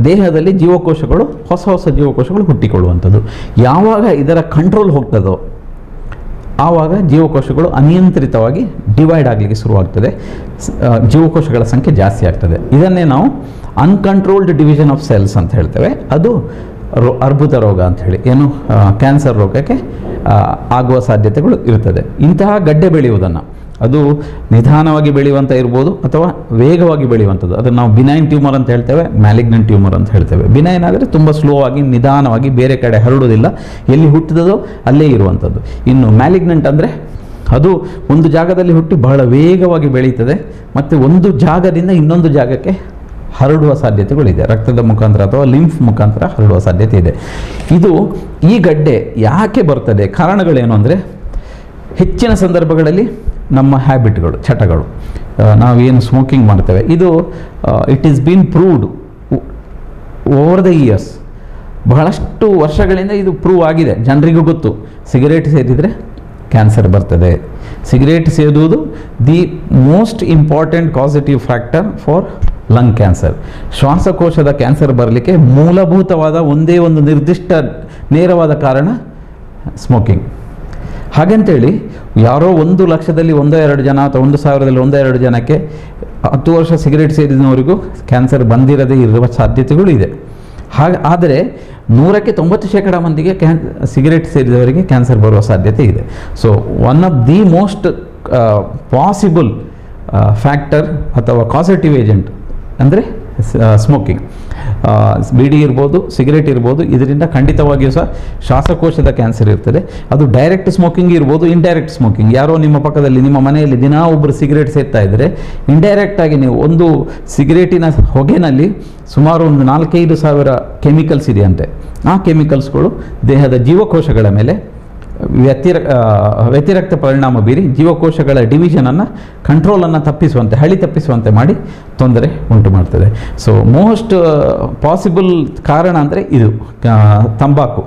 ದೇಹದಲ್ಲಿ ಜೀವಕೋಶಗಳು ಹೊಸ ಜೀವಕೋಶಗಳು ಹುಟ್ಟಿಕೊಳ್ಳುವಂಥದ್ದು. ಯಾವಾಗ ಇದರ ಕಂಟ್ರೋಲ್ ಹೋಗ್ತದೋ ಆವಾಗ ಜೀವಕೋಶಗಳು ಅನಿಯಂತ್ರಿತವಾಗಿ ಡಿವೈಡ್ ಆಗಲಿಕ್ಕೆ ಶುರುವಾಗ್ತದೆ, ಜೀವಕೋಶಗಳ ಸಂಖ್ಯೆ ಜಾಸ್ತಿ ಆಗ್ತದೆ. ಇದನ್ನೇ ನಾವು ಅನ್ಕಂಟ್ರೋಲ್ಡ್ ಡಿವಿಷನ್ ಆಫ್ ಸೆಲ್ಸ್ ಅಂತ ಹೇಳ್ತೇವೆ. ಅದು ಅರ್ಬುದ ರೋಗ ಅಂತ ಹೇಳಿ, ಏನು ಕ್ಯಾನ್ಸರ್ ರೋಗಕ್ಕೆ ಆಗುವ ಸಾಧ್ಯತೆಗಳು ಇರ್ತದೆ. ಇಂತಹ ಗಡ್ಡೆ ಬೆಳೆಯುವುದನ್ನು, ಅದು ನಿಧಾನವಾಗಿ ಬೆಳೆಯುವಂಥ ಇರ್ಬೋದು ಅಥವಾ ವೇಗವಾಗಿ ಬೆಳೆಯುವಂಥದ್ದು, ಅದನ್ನು ನಾವು ಬಿನೈನ್ ಟ್ಯೂಮರ್ ಅಂತ ಹೇಳ್ತೇವೆ, ಮ್ಯಾಲಿಗ್ನೆಂಟ್ ಟ್ಯೂಮರ್ ಅಂತ ಹೇಳ್ತೇವೆ. ಬಿನೈನ್ ಆದರೆ ತುಂಬ ಸ್ಲೋ ಆಗಿ ನಿಧಾನವಾಗಿ ಬೇರೆ ಕಡೆ ಹರಡುವುದಿಲ್ಲ, ಎಲ್ಲಿ ಹುಟ್ಟಿದದೋ ಅಲ್ಲೇ ಇರುವಂಥದ್ದು. ಇನ್ನು ಮ್ಯಾಲಿಗ್ನೆಂಟ್ ಅಂದರೆ ಅದು ಒಂದು ಜಾಗದಲ್ಲಿ ಹುಟ್ಟಿ ಬಹಳ ವೇಗವಾಗಿ ಬೆಳೀತದೆ ಮತ್ತು ಒಂದು ಜಾಗದಿಂದ ಇನ್ನೊಂದು ಜಾಗಕ್ಕೆ ಹರಡುವ ಸಾಧ್ಯತೆಗಳಿದೆ. ರಕ್ತದ ಮುಖಾಂತರ ಅಥವಾ ಲಿಂಫ್ ಮುಖಾಂತರ ಹರಡುವ ಸಾಧ್ಯತೆ ಇದೆ. ಈ ಗಡ್ಡೆ ಯಾಕೆ ಬರ್ತದೆ, ಕಾರಣಗಳೇನು ಅಂದರೆ ಹೆಚ್ಚಿನ ಸಂದರ್ಭಗಳಲ್ಲಿ ನಮ್ಮ ಹ್ಯಾಬಿಟ್ಗಳು, ಚಟಗಳು, ನಾವೇನು ಸ್ಮೋಕಿಂಗ್ ಮಾಡ್ತೇವೆ, ಇದು it is been proved over the years. ಬಹಳಷ್ಟು ವರ್ಷಗಳಿಂದ ಇದು ಪ್ರೂವ್ ಆಗಿದೆ, ಜನರಿಗೂ ಗೊತ್ತು. ಸಿಗರೇಟ್ ಸೇದಿದರೆ ಕ್ಯಾನ್ಸರ್ ಬರ್ತದೆ. ಸಿಗರೇಟ್ ಸೇದುವುದು the most important causative factor for lung cancer. ಶ್ವಾಸಕೋಶದ ಕ್ಯಾನ್ಸರ್ ಬರಲಿಕ್ಕೆ ಮೂಲಭೂತವಾದ ಒಂದೇ ಒಂದು ನಿರ್ದಿಷ್ಟ ನೇರವಾದ ಕಾರಣ ಸ್ಮೋಕಿಂಗ್. ಹಾಗಂತೇಳಿ ಯಾರೋ 1,00,000ದಲ್ಲಿ 1-2 ಜನ ಅಥವಾ 1,000ದಲ್ಲಿ 1-2 ಜನಕ್ಕೆ 10 ವರ್ಷ ಸಿಗರೇಟ್ ಸೇದಿದವರಿಗೂ ಕ್ಯಾನ್ಸರ್ ಬಂದಿರದೇ ಇರುವ ಸಾಧ್ಯತೆಗಳು ಇದೆ. ಆದರೆ 100ಕ್ಕೆ 90% ಮಂದಿಗೆ ಸಿಗರೇಟ್ ಸೇರಿದವರಿಗೆ ಕ್ಯಾನ್ಸರ್ ಬರುವ ಸಾಧ್ಯತೆ ಇದೆ. So one of the most possible factor ಅಥವಾ ಕಾಸಿಟಿವ್ ಏಜೆಂಟ್ ಅಂದರೆ ಸ್ಮೋಕಿಂಗ್. ಬೀಡಿ ಇರ್ಬೋದು, ಸಿಗರೇಟ್ ಇರ್ಬೋದು, ಇದರಿಂದ ಖಂಡಿತವಾಗಿಯೂ ಸಹ ಶ್ವಾಸಕೋಶದ ಕ್ಯಾನ್ಸರ್ ಇರ್ತದೆ. ಅದು ಡೈರೆಕ್ಟ್ ಸ್ಮೋಕಿಂಗ್ ಇರ್ಬೋದು, ಇಂಡೈರೆಕ್ಟ್ ಸ್ಮೋಕಿಂಗ್. ಯಾರೋ ನಿಮ್ಮ ಪಕ್ಕದಲ್ಲಿ, ನಿಮ್ಮ ಮನೆಯಲ್ಲಿ ದಿನ ಒಬ್ಬರು ಸಿಗರೇಟ್ ಸೇರ್ತಾ ಇದ್ದರೆ ಇಂಡೈರೆಕ್ಟಾಗಿ ನೀವು ಒಂದು ಸಿಗರೇಟಿನ ಹೊಗೆನಲ್ಲಿ ಸುಮಾರು ಒಂದು 4-5 ಸಾವಿರ ಕೆಮಿಕಲ್ಸ್ ಇದೆಯಂತೆ. ಆ ಕೆಮಿಕಲ್ಸ್ಗಳು ದೇಹದ ಜೀವಕೋಶಗಳ ಮೇಲೆ ವ್ಯತಿರಿಕ್ತ ಪರಿಣಾಮ ಬೀರಿ ಜೀವಕೋಶಗಳ ಡಿವಿಷನನ್ನು, ಕಂಟ್ರೋಲನ್ನು ತಪ್ಪಿಸುವಂತೆ ಮಾಡಿ ತೊಂದರೆ ಉಂಟು ಮಾಡ್ತದೆ. ಸೊ ಮೋಸ್ಟ್ ಪಾಸಿಬಲ್ ಕಾರಣ ಅಂದರೆ ಇದು ತಂಬಾಕು,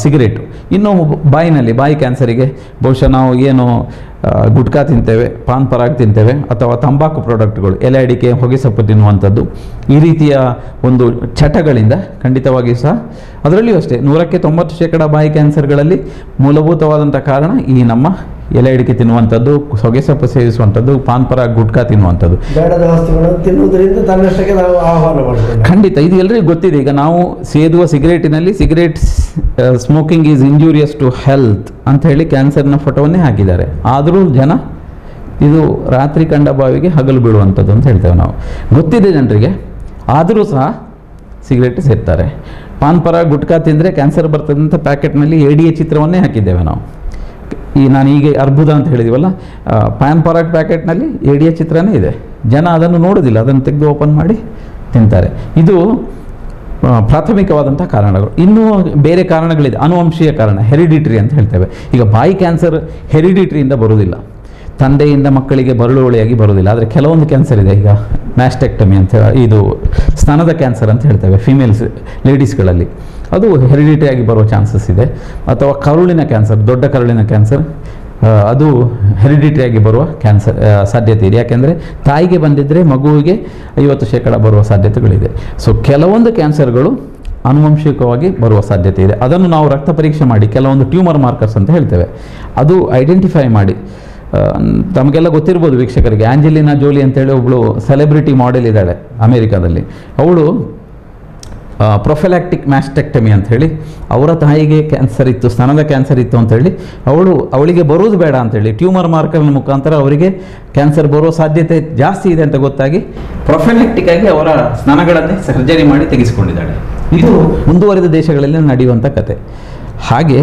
ಸಿಗರೇಟು. ಇನ್ನು ಬಾಯಿ ಕ್ಯಾನ್ಸರಿಗೆ ಬಹುಶಃ ನಾವು ಏನು ಗುಟ್ಕಾ ತಿಂತೇವೆ, ಪಾನ್ ಪರಾಗ್ ತಿಂತೇವೆ ಅಥವಾ ತಂಬಾಕು ಪ್ರಾಡಕ್ಟ್ಗಳು, ಎಲೆ ಅಡಿಕೆ, ಹೊಗೆಸೊಪ್ಪು ತಿನ್ನುವಂಥದ್ದು, ಈ ರೀತಿಯ ಒಂದು ಚಟಗಳಿಂದ ಖಂಡಿತವಾಗಿಯೂ ಸಹ, ಅದರಲ್ಲಿಯೂ ಅಷ್ಟೇ 100ಕ್ಕೆ 90% ಬಾಯಿ ಕ್ಯಾನ್ಸರ್ಗಳಲ್ಲಿ ಮೂಲಭೂತವಾದಂಥ ಕಾರಣ ಈ ನಮ್ಮ ಎಲೆ ಅಡಿಕೆ ತಿನ್ನುವಂಥದ್ದು, ಹೊಗೆಸೊಪ್ಪು ಸೇವಿಸುವಂಥದ್ದು, ಪಾನ್ ಪರಾಗ್, ಗುಟ್ಕಾ ತಿನ್ನುವಂಥದ್ದು, ಬೇಡದ ವಸ್ತುಗಳನ್ನು ತಿನ್ನುವುದರಿಂದ ತನ್ನಷ್ಟಕ್ಕೆ ನಾವು ಆಹ್ವಾನ ಮಾಡ್ತೇವೆ. ಖಂಡಿತ ಇದು ಎಲ್ಲರಿಗೂ ಗೊತ್ತಿದೆ. ಈಗ ನಾವು ಸೇದುವ ಸಿಗರೇಟಿನಲ್ಲಿ cigarette smoking is injurious to health ಅಂತ ಹೇಳಿ ಕ್ಯಾನ್ಸರ್ನ ಫೋಟೋವನ್ನೇ ಹಾಕಿದ್ದಾರೆ. ಆದರೂ ಜನ ಇದು ರಾತ್ರಿ ಕಂಡ ಬಾವಿಗೆ ಹಗಲು ಬೀಳುವಂಥದ್ದು ಅಂತ ಹೇಳ್ತೇವೆ ನಾವು. ಗೊತ್ತಿದೆ ಜನರಿಗೆ, ಆದರೂ ಸಹ ಸಿಗರೇಟ್ ಸೇರ್ತಾರೆ. ಪಾನ್ ಪರಾಗ್, ಗುಟ್ಕಾ ತಿಂದರೆ ಕ್ಯಾನ್ಸರ್ ಬರ್ತದೆ ಅಂತ ಪ್ಯಾಕೆಟ್ನಲ್ಲಿ ADA ಚಿತ್ರವನ್ನೇ ಹಾಕಿದ್ದೇವೆ ನಾವು. ನಾನು ಈಗ ಅರ್ಬುದ ಅಂತ ಹೇಳಿದೀವಲ್ಲ, ಪಾನ್ ಪರಾಗ್ ಪ್ಯಾಕೆಟ್ನಲ್ಲಿ ADA ಚಿತ್ರನೇ ಇದೆ. ಜನ ಅದನ್ನು ನೋಡೋದಿಲ್ಲ, ಅದನ್ನು ತೆಗೆದು ಓಪನ್ ಮಾಡಿ ತಿಂತಾರೆ. ಇದು ಪ್ರಾಥಮಿಕವಾದಂಥ ಕಾರಣಗಳು. ಇನ್ನೂ ಬೇರೆ ಕಾರಣಗಳಿದೆ, ಆನುವಂಶೀಯ ಕಾರಣ, ಹೆರಿಡಿಟ್ರಿ ಅಂತ ಹೇಳ್ತೇವೆ. ಈಗ ಬಾಯಿ ಕ್ಯಾನ್ಸರ್ ಹೆರಿಡಿಟ್ರಿಯಿಂದ ಬರುವುದಿಲ್ಲ, ತಂದೆಯಿಂದ ಮಕ್ಕಳಿಗೆ ಬರುವಳಿಯಾಗಿ ಬರುವುದಿಲ್ಲ. ಆದರೆ ಕೆಲವೊಂದು ಕ್ಯಾನ್ಸರ್ ಇದೆ, ಈಗ ಮ್ಯಾಸ್ಟೆಕ್ಟಮಿ ಅಂತ, ಇದು ಸ್ತನದ ಕ್ಯಾನ್ಸರ್ ಅಂತ ಹೇಳ್ತೇವೆ ಲೇಡೀಸ್ಗಳಲ್ಲಿ, ಅದು ಹೆರಿಡಿಟರಿಯಾಗಿ ಬರುವ ಚಾನ್ಸಸ್ ಇದೆ. ಅಥವಾ ಕರುಳಿನ ಕ್ಯಾನ್ಸರ್, ದೊಡ್ಡ ಕರುಳಿನ ಕ್ಯಾನ್ಸರ್, ಅದು ಹೆರಿಡಿಟರಿಯಾಗಿ ಬರುವ ಕ್ಯಾನ್ಸರ್ ಸಾಧ್ಯತೆ ಇದೆ. ಯಾಕೆಂದರೆ ತಾಯಿಗೆ ಬಂದಿದ್ದರೆ ಮಗುವಿಗೆ 50% ಬರುವ ಸಾಧ್ಯತೆಗಳಿದೆ. ಸೊ ಕೆಲವೊಂದು ಕ್ಯಾನ್ಸರ್ಗಳು ಆನುವಂಶಿಕವಾಗಿ ಬರುವ ಸಾಧ್ಯತೆ ಇದೆ. ಅದನ್ನು ನಾವು ರಕ್ತ ಪರೀಕ್ಷೆ ಮಾಡಿ, ಕೆಲವೊಂದು ಟ್ಯೂಮರ್ ಮಾರ್ಕರ್ಸ್ ಅಂತ ಹೇಳ್ತೇವೆ, ಅದು ಐಡೆಂಟಿಫೈ ಮಾಡಿ. ತಮಗೆಲ್ಲ ಗೊತ್ತಿರ್ಬೋದು ವೀಕ್ಷಕರಿಗೆ, ಆಂಜೆಲಿನಾ ಜೋಲಿ ಅಂತೇಳಿ ಒಬ್ಬಳು ಸೆಲೆಬ್ರಿಟಿ ಮಾಡೆಲ್ ಇದ್ದಾಳೆ ಅಮೇರಿಕಾದಲ್ಲಿ. ಅವಳು ಪ್ರೊಫೆಲಾಕ್ಟಿಕ್ ಮ್ಯಾಸ್ಟೆಕ್ಟಮಿ ಅಂತ ಹೇಳಿ, ಅವರ ತಾಯಿಗೆ ಕ್ಯಾನ್ಸರ್ ಇತ್ತು, ಸ್ತನದ ಕ್ಯಾನ್ಸರ್ ಇತ್ತು ಅಂತೇಳಿ ಅವಳಿಗೆ ಬರೋದು ಬೇಡ ಅಂತೇಳಿ ಟ್ಯೂಮರ್ ಮಾರ್ಕರ್ನ ಮುಖಾಂತರ ಅವರಿಗೆ ಕ್ಯಾನ್ಸರ್ ಬರೋ ಸಾಧ್ಯತೆ ಜಾಸ್ತಿ ಇದೆ ಅಂತ ಗೊತ್ತಾಗಿ ಪ್ರೊಫೆಲಾಕ್ಟಿಕ್ ಆಗಿ ಅವರ ಸ್ತನಗಳನ್ನೇ ಸರ್ಜರಿ ಮಾಡಿ ತೆಗೆಸಿಕೊಂಡಿದ್ದಾಳೆ. ಇದು ಮುಂದುವರಿದ ದೇಶಗಳಲ್ಲಿ ನಡೆಯುವಂಥ ಕತೆ. ಹಾಗೆ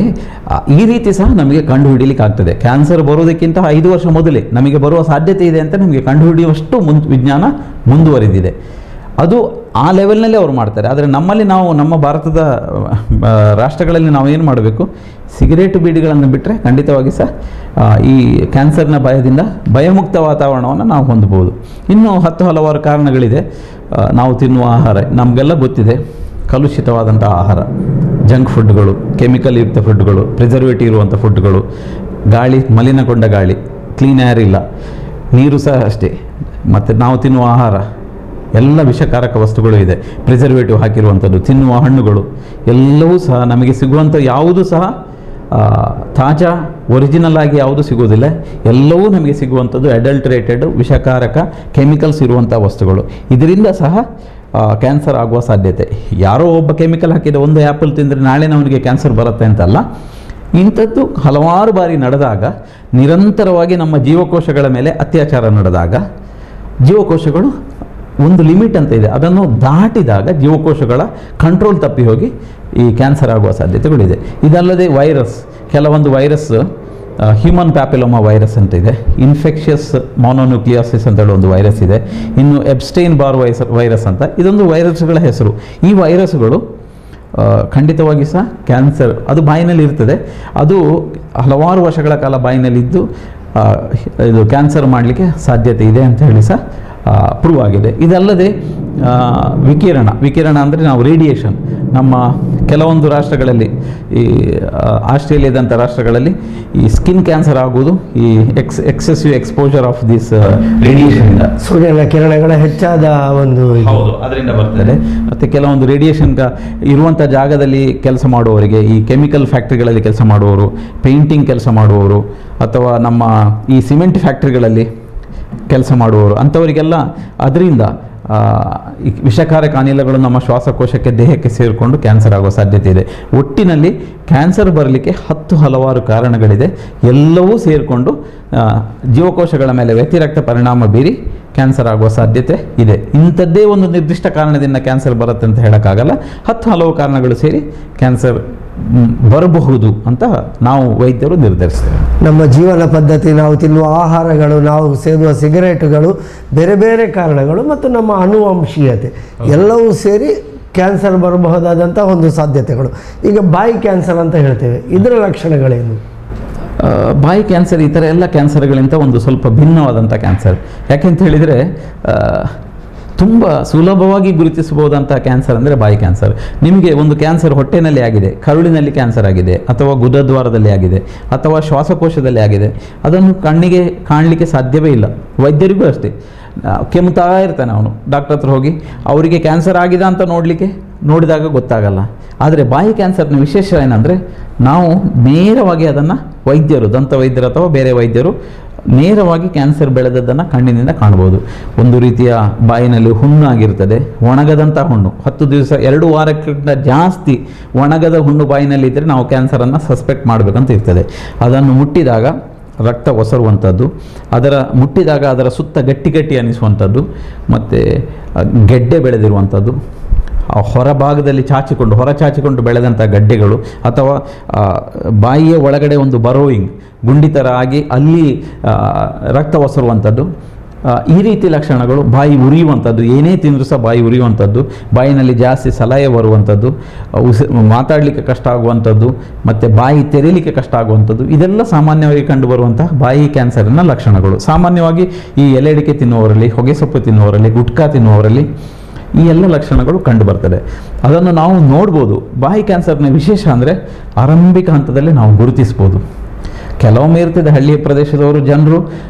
ಈ ರೀತಿ ಸಹ ನಮಗೆ ಕಂಡುಹಿಡಿಯಲಿಕ್ಕೆ ಆಗ್ತದೆ. ಕ್ಯಾನ್ಸರ್ ಬರೋದಕ್ಕಿಂತ 5 ವರ್ಷ ಮೊದಲೇ ನಮಗೆ ಬರುವ ಸಾಧ್ಯತೆ ಇದೆ ಅಂತ ನಮಗೆ ಕಂಡುಹಿಡಿಯುವಷ್ಟು ವಿಜ್ಞಾನ ಮುಂದುವರಿದಿದೆ. ಅದು ಆ ಲೆವೆಲ್ನಲ್ಲೇ ಅವರು ಮಾಡ್ತಾರೆ. ಆದರೆ ನಮ್ಮಲ್ಲಿ ನಮ್ಮ ಭಾರತದ ರಾಷ್ಟ್ರಗಳಲ್ಲಿ ನಾವು ಏನು ಮಾಡಬೇಕು, ಸಿಗರೇಟು ಬೀಡಿಗಳನ್ನು ಬಿಟ್ಟರೆ ಖಂಡಿತವಾಗಿ ಸಹ ಈ ಕ್ಯಾನ್ಸರ್ನ ಭಯದಿಂದ ಭಯಮುಕ್ತ ವಾತಾವರಣವನ್ನು ನಾವು ಹೊಂದಬಹುದು. ಇನ್ನೂ ಹಲವಾರು ಕಾರಣಗಳಿದೆ. ನಾವು ತಿನ್ನುವ ಆಹಾರ ನಮಗೆಲ್ಲ ಗೊತ್ತಿದೆ, ಕಲುಷಿತವಾದಂಥ ಆಹಾರ, ಜಂಕ್ ಫುಡ್ಗಳು, ಕೆಮಿಕಲ್ ಯುಕ್ತ ಫುಡ್ಗಳು, ಪ್ರಿಸರ್ವೇಟಿವ್ ಇರುವಂಥ ಫುಡ್ಗಳು, ಗಾಳಿ ಮಲಿನಗೊಂಡ ಗಾಳಿ, ಕ್ಲೀನ್ ಏರ್ ಇಲ್ಲ, ನೀರು ಸಹ ಅಷ್ಟೇ. ಮತ್ತು ನಾವು ತಿನ್ನುವ ಆಹಾರ ಎಲ್ಲ ವಿಷಕಾರಕ ವಸ್ತುಗಳು ಇದೆ, ಪ್ರಿಸರ್ವೇಟಿವ್ ಹಾಕಿರುವಂಥದ್ದು. ತಿನ್ನುವ ಹಣ್ಣುಗಳು ಎಲ್ಲವೂ ಸಹ ನಮಗೆ ಸಿಗುವಂಥ ಯಾವುದೂ ಸಹ ತಾಜಾ ಒರಿಜಿನಲ್ ಆಗಿ ಯಾವುದೂ ಸಿಗೋದಿಲ್ಲ. ಎಲ್ಲವೂ ನಮಗೆ ಸಿಗುವಂಥದ್ದು ಅಡಲ್ಟ್ರೇಟೆಡ್ ವಿಷಕಾರಕ ಕೆಮಿಕಲ್ಸ್ ಇರುವಂಥ ವಸ್ತುಗಳು. ಇದರಿಂದ ಸಹ ಕ್ಯಾನ್ಸರ್ ಆಗುವ ಸಾಧ್ಯತೆ. ಯಾರೋ ಒಬ್ಬ ಕೆಮಿಕಲ್ ಹಾಕಿದ ಒಂದು ಆ್ಯಪಲ್ ತಿಂದರೆ ನಾಳೆ ಅವನಿಗೆ ಕ್ಯಾನ್ಸರ್ ಬರುತ್ತೆ ಅಂತಲ್ಲ. ಇಂಥದ್ದು ಹಲವಾರು ಬಾರಿ ನಡೆದಾಗ, ನಿರಂತರವಾಗಿ ನಮ್ಮ ಜೀವಕೋಶಗಳ ಮೇಲೆ ಅತ್ಯಾಚಾರ ನಡೆದಾಗ, ಜೀವಕೋಶಗಳು ಒಂದು ಲಿಮಿಟ್ ಅಂತ ಇದೆ, ಅದನ್ನು ದಾಟಿದಾಗ ಜೀವಕೋಶಗಳ ಕಂಟ್ರೋಲ್ ತಪ್ಪಿ ಹೋಗಿ ಈ ಕ್ಯಾನ್ಸರ್ ಆಗುವ ಸಾಧ್ಯತೆಗಳಿದೆ. ಇದಲ್ಲದೆ ಕೆಲವೊಂದು ವೈರಸ್, ಹ್ಯೂಮನ್ ಪ್ಯಾಪಿಲೋಮಾ ವೈರಸ್ ಅಂತ ಇದೆ, ಇನ್ಫೆಕ್ಷಿಯಸ್ ಮೊನೋನ್ಯೂಕ್ಲಿಯಾಸಿಸ್ ಅಂತೇಳಿ ಒಂದು ವೈರಸ್ ಇದೆ, ಇನ್ನು ಎಬ್ಸ್ಟೈನ್ ಬಾರ್ ವೈರಸ್ ಅಂತ, ಇದೊಂದು ವೈರಸ್ಗಳ ಹೆಸರು. ಈ ವೈರಸ್ಗಳು ಖಂಡಿತವಾಗಿ ಸಹ ಕ್ಯಾನ್ಸರ್, ಅದು ಬಾಯಿನಲ್ಲಿ ಇರ್ತದೆ, ಅದು ಹಲವಾರು ವರ್ಷಗಳ ಕಾಲ ಬಾಯಿನಲ್ಲಿದ್ದು ಇದು ಕ್ಯಾನ್ಸರ್ ಮಾಡಲಿಕ್ಕೆ ಸಾಧ್ಯತೆ ಇದೆ ಅಂತ ಹೇಳಿ ಸಹ ಪ್ರೂವ್ ಆಗಿದೆ. ಇದಲ್ಲದೆ ವಿಕಿರಣ ಅಂದರೆ ನಾವು ರೇಡಿಯೇಷನ್, ನಮ್ಮ ಕೆಲವೊಂದು ರಾಷ್ಟ್ರಗಳಲ್ಲಿ, ಈ ಆಸ್ಟ್ರೇಲಿಯಾದಂಥ ರಾಷ್ಟ್ರಗಳಲ್ಲಿ ಈ ಸ್ಕಿನ್ ಕ್ಯಾನ್ಸರ್ ಆಗುವುದು ಈ excessive exposure of this radiation, ಸೂರ್ಯನ ಕಿರಣಗಳ ಹೆಚ್ಚಾದ ಒಂದು ಅದರಿಂದ ಬರ್ತದೆ. ಮತ್ತು ಕೆಲವೊಂದು ರೇಡಿಯೇಷನ್ ಇರುವಂಥ ಜಾಗದಲ್ಲಿ ಕೆಲಸ ಮಾಡುವವರಿಗೆ, ಈ ಕೆಮಿಕಲ್ ಫ್ಯಾಕ್ಟ್ರಿಗಳಲ್ಲಿ ಕೆಲಸ ಮಾಡುವವರು, ಪೇಂಟಿಂಗ್ ಕೆಲಸ ಮಾಡುವವರು, ಅಥವಾ ನಮ್ಮ ಈ ಸಿಮೆಂಟ್ ಫ್ಯಾಕ್ಟ್ರಿಗಳಲ್ಲಿ ಕೆಲಸ ಮಾಡುವವರು, ಅಂಥವರಿಗೆಲ್ಲ ಅದರಿಂದ ಈ ವಿಷಕಾರಕ ಅನಿಲಗಳು ನಮ್ಮ ಶ್ವಾಸಕೋಶಕ್ಕೆ, ದೇಹಕ್ಕೆ ಸೇರಿಕೊಂಡು ಕ್ಯಾನ್ಸರ್ ಆಗುವ ಸಾಧ್ಯತೆ ಇದೆ. ಒಟ್ಟಿನಲ್ಲಿ ಕ್ಯಾನ್ಸರ್ ಬರಲಿಕ್ಕೆ ಹಲವಾರು ಕಾರಣಗಳಿದೆ. ಎಲ್ಲವೂ ಸೇರಿಕೊಂಡು ಜೀವಕೋಶಗಳ ಮೇಲೆ ವ್ಯತಿರಿಕ್ತ ಪರಿಣಾಮ ಬೀರಿ ಕ್ಯಾನ್ಸರ್ ಆಗುವ ಸಾಧ್ಯತೆ ಇದೆ. ಇಂಥದ್ದೇ ಒಂದು ನಿರ್ದಿಷ್ಟ ಕಾರಣದಿಂದ ಕ್ಯಾನ್ಸರ್ ಬರುತ್ತೆ ಅಂತ ಹೇಳೋಕ್ಕಾಗಲ್ಲ. ಹಲವು ಕಾರಣಗಳು ಸೇರಿ ಕ್ಯಾನ್ಸರ್ ಬರಬಹುದು ಅಂತ ನಾವು ವೈದ್ಯರು ನಿರ್ಧರಿಸ್ತೇವೆ. ನಮ್ಮ ಜೀವನ ಪದ್ಧತಿ, ನಾವು ತಿನ್ನುವ ಆಹಾರಗಳು, ನಾವು ಸೇದುವ ಸಿಗರೇಟುಗಳು, ಬೇರೆ ಬೇರೆ ಕಾರಣಗಳು ಮತ್ತು ನಮ್ಮ ಆನುವಂಶೀಯತೆ ಎಲ್ಲವೂ ಸೇರಿ ಕ್ಯಾನ್ಸರ್ ಬರಬಹುದಾದಂಥ ಒಂದು ಸಾಧ್ಯತೆಗಳು. ಈಗ ಬಾಯಿ ಕ್ಯಾನ್ಸರ್ ಅಂತ ಹೇಳ್ತೇವೆ, ಇದರ ಲಕ್ಷಣಗಳೇನು? ಬಾಯಿ ಕ್ಯಾನ್ಸರ್ ಈ ಥರ ಎಲ್ಲ ಕ್ಯಾನ್ಸರ್ಗಳಿಂದ ಒಂದು ಸ್ವಲ್ಪ ಭಿನ್ನವಾದಂಥ ಕ್ಯಾನ್ಸರ್. ಯಾಕೆಂತ ಹೇಳಿದರೆ ತುಂಬ ಸುಲಭವಾಗಿ ಗುರುತಿಸಬಹುದಂಥ ಕ್ಯಾನ್ಸರ್ ಅಂದರೆ ಬಾಯಿ ಕ್ಯಾನ್ಸರ್. ನಿಮಗೆ ಒಂದು ಕ್ಯಾನ್ಸರ್ ಹೊಟ್ಟೆನಲ್ಲಿ ಆಗಿದೆ, ಕರುಳಿನಲ್ಲಿ ಕ್ಯಾನ್ಸರ್ ಆಗಿದೆ, ಅಥವಾ ಗುದದ್ವಾರದಲ್ಲಿ ಆಗಿದೆ, ಅಥವಾ ಶ್ವಾಸಕೋಶದಲ್ಲಿ ಆಗಿದೆ, ಅದನ್ನು ಕಣ್ಣಿಗೆ ಕಾಣಲಿಕ್ಕೆ ಸಾಧ್ಯವೇ ಇಲ್ಲ. ವೈದ್ಯರಿಗೂ ಅಷ್ಟೇ, ಕೆಮ್ತಾ ಇರ್ತಾನೆ ಅವನು, ಡಾಕ್ಟರ್ ಹತ್ರ ಹೋಗಿ ಅವರಿಗೆ ಕ್ಯಾನ್ಸರ್ ಆಗಿದೆ ಅಂತ ನೋಡಿದಾಗ ಗೊತ್ತಾಗಲ್ಲ. ಆದರೆ ಬಾಯಿ ಕ್ಯಾನ್ಸರ್ನ ವಿಶೇಷ ಏನಂದರೆ, ನಾವು ನೇರವಾಗಿ ಅದನ್ನು ದಂತ ವೈದ್ಯರು ಅಥವಾ ಬೇರೆ ವೈದ್ಯರು ನೇರವಾಗಿ ಕ್ಯಾನ್ಸರ್ ಬೆಳೆದದ್ದನ್ನು ಕಣ್ಣಿನಿಂದ ಕಾಣ್ಬೋದು. ಒಂದು ರೀತಿಯ ಬಾಯಿನಲ್ಲಿ ಹುಣ್ಣಾಗಿರ್ತದೆ, ಒಣಗದಂಥ ಹುಣ್ಣು, 10 ದಿವಸ 2 ವಾರಕ್ಕಿಂತ ಜಾಸ್ತಿ ಒಣಗದ ಹುಣ್ಣು ಬಾಯಿನಲ್ಲಿ ಇದ್ದರೆ ನಾವು ಕ್ಯಾನ್ಸರನ್ನು ಸಸ್ಪೆಕ್ಟ್ ಮಾಡಬೇಕಂತ ಇರ್ತದೆ. ಅದನ್ನು ಮುಟ್ಟಿದಾಗ ರಕ್ತ ಒಸರುವಂಥದ್ದು, ಮುಟ್ಟಿದಾಗ ಅದರ ಸುತ್ತ ಗಟ್ಟಿ ಅನ್ನಿಸುವಂಥದ್ದು, ಮತ್ತು ಗೆಡ್ಡೆ ಬೆಳೆದಿರುವಂಥದ್ದು, ಹೊರಭಾಗದಲ್ಲಿ ಹೊರಚಾಚಿಕೊಂಡು ಬೆಳೆದಂಥ ಗಡ್ಡೆಗಳು, ಅಥವಾ ಬಾಯಿಯ ಒಳಗಡೆ ಒಂದು ಬರೋಯಿಂಗ್ ಗುಂಡಿ ಥರ ಆಗಿ ಅಲ್ಲಿ ರಕ್ತ ಒಸರುವಂಥದ್ದು, ಈ ರೀತಿ ಲಕ್ಷಣಗಳು. ಬಾಯಿ ಉರಿಯುವಂಥದ್ದು, ಏನೇ ತಿಂದರೂ ಸಹ ಬಾಯಿ ಉರಿಯುವಂಥದ್ದು, ಬಾಯಿನಲ್ಲಿ ಜಾಸ್ತಿ ಸಲಹೆ ಬರುವಂಥದ್ದು, ಮಾತಾಡಲಿಕ್ಕೆ ಕಷ್ಟ ಆಗುವಂಥದ್ದು, ಮತ್ತು ಬಾಯಿ ತೆರೀಲಿಕ್ಕೆ ಕಷ್ಟ ಆಗುವಂಥದ್ದು, ಇದೆಲ್ಲ ಸಾಮಾನ್ಯವಾಗಿ ಕಂಡುಬರುವಂತಹ ಬಾಯಿ ಕ್ಯಾನ್ಸರಿನ ಲಕ್ಷಣಗಳು. ಸಾಮಾನ್ಯವಾಗಿ ಈ ಎಲೆಡಿಕೆ ತಿನ್ನುವವರಲ್ಲಿ, ಹೊಗೆಸೊಪ್ಪು ತಿನ್ನುವವರಲ್ಲಿ, ಗುಟ್ಕಾ ತಿನ್ನುವವರಲ್ಲಿ ಈ ಎಲ್ಲ ಲಕ್ಷಣಗಳು ಕಂಡು ಬರ್ತದೆ. ಅದನ್ನು ನಾವು ನೋಡ್ಬೋದು. ಬಾಯಿ ಕ್ಯಾನ್ಸರ್ನ ವಿಶೇಷ ಅಂದರೆ ಆರಂಭಿಕ ಹಂತದಲ್ಲಿ ನಾವು ಗುರುತಿಸ್ಬೋದು. ಕೆಲವೊಮ್ಮೆ ಇರ್ತದೆ, ಹಳ್ಳಿಯ ಪ್ರದೇಶದವರು ಜನರು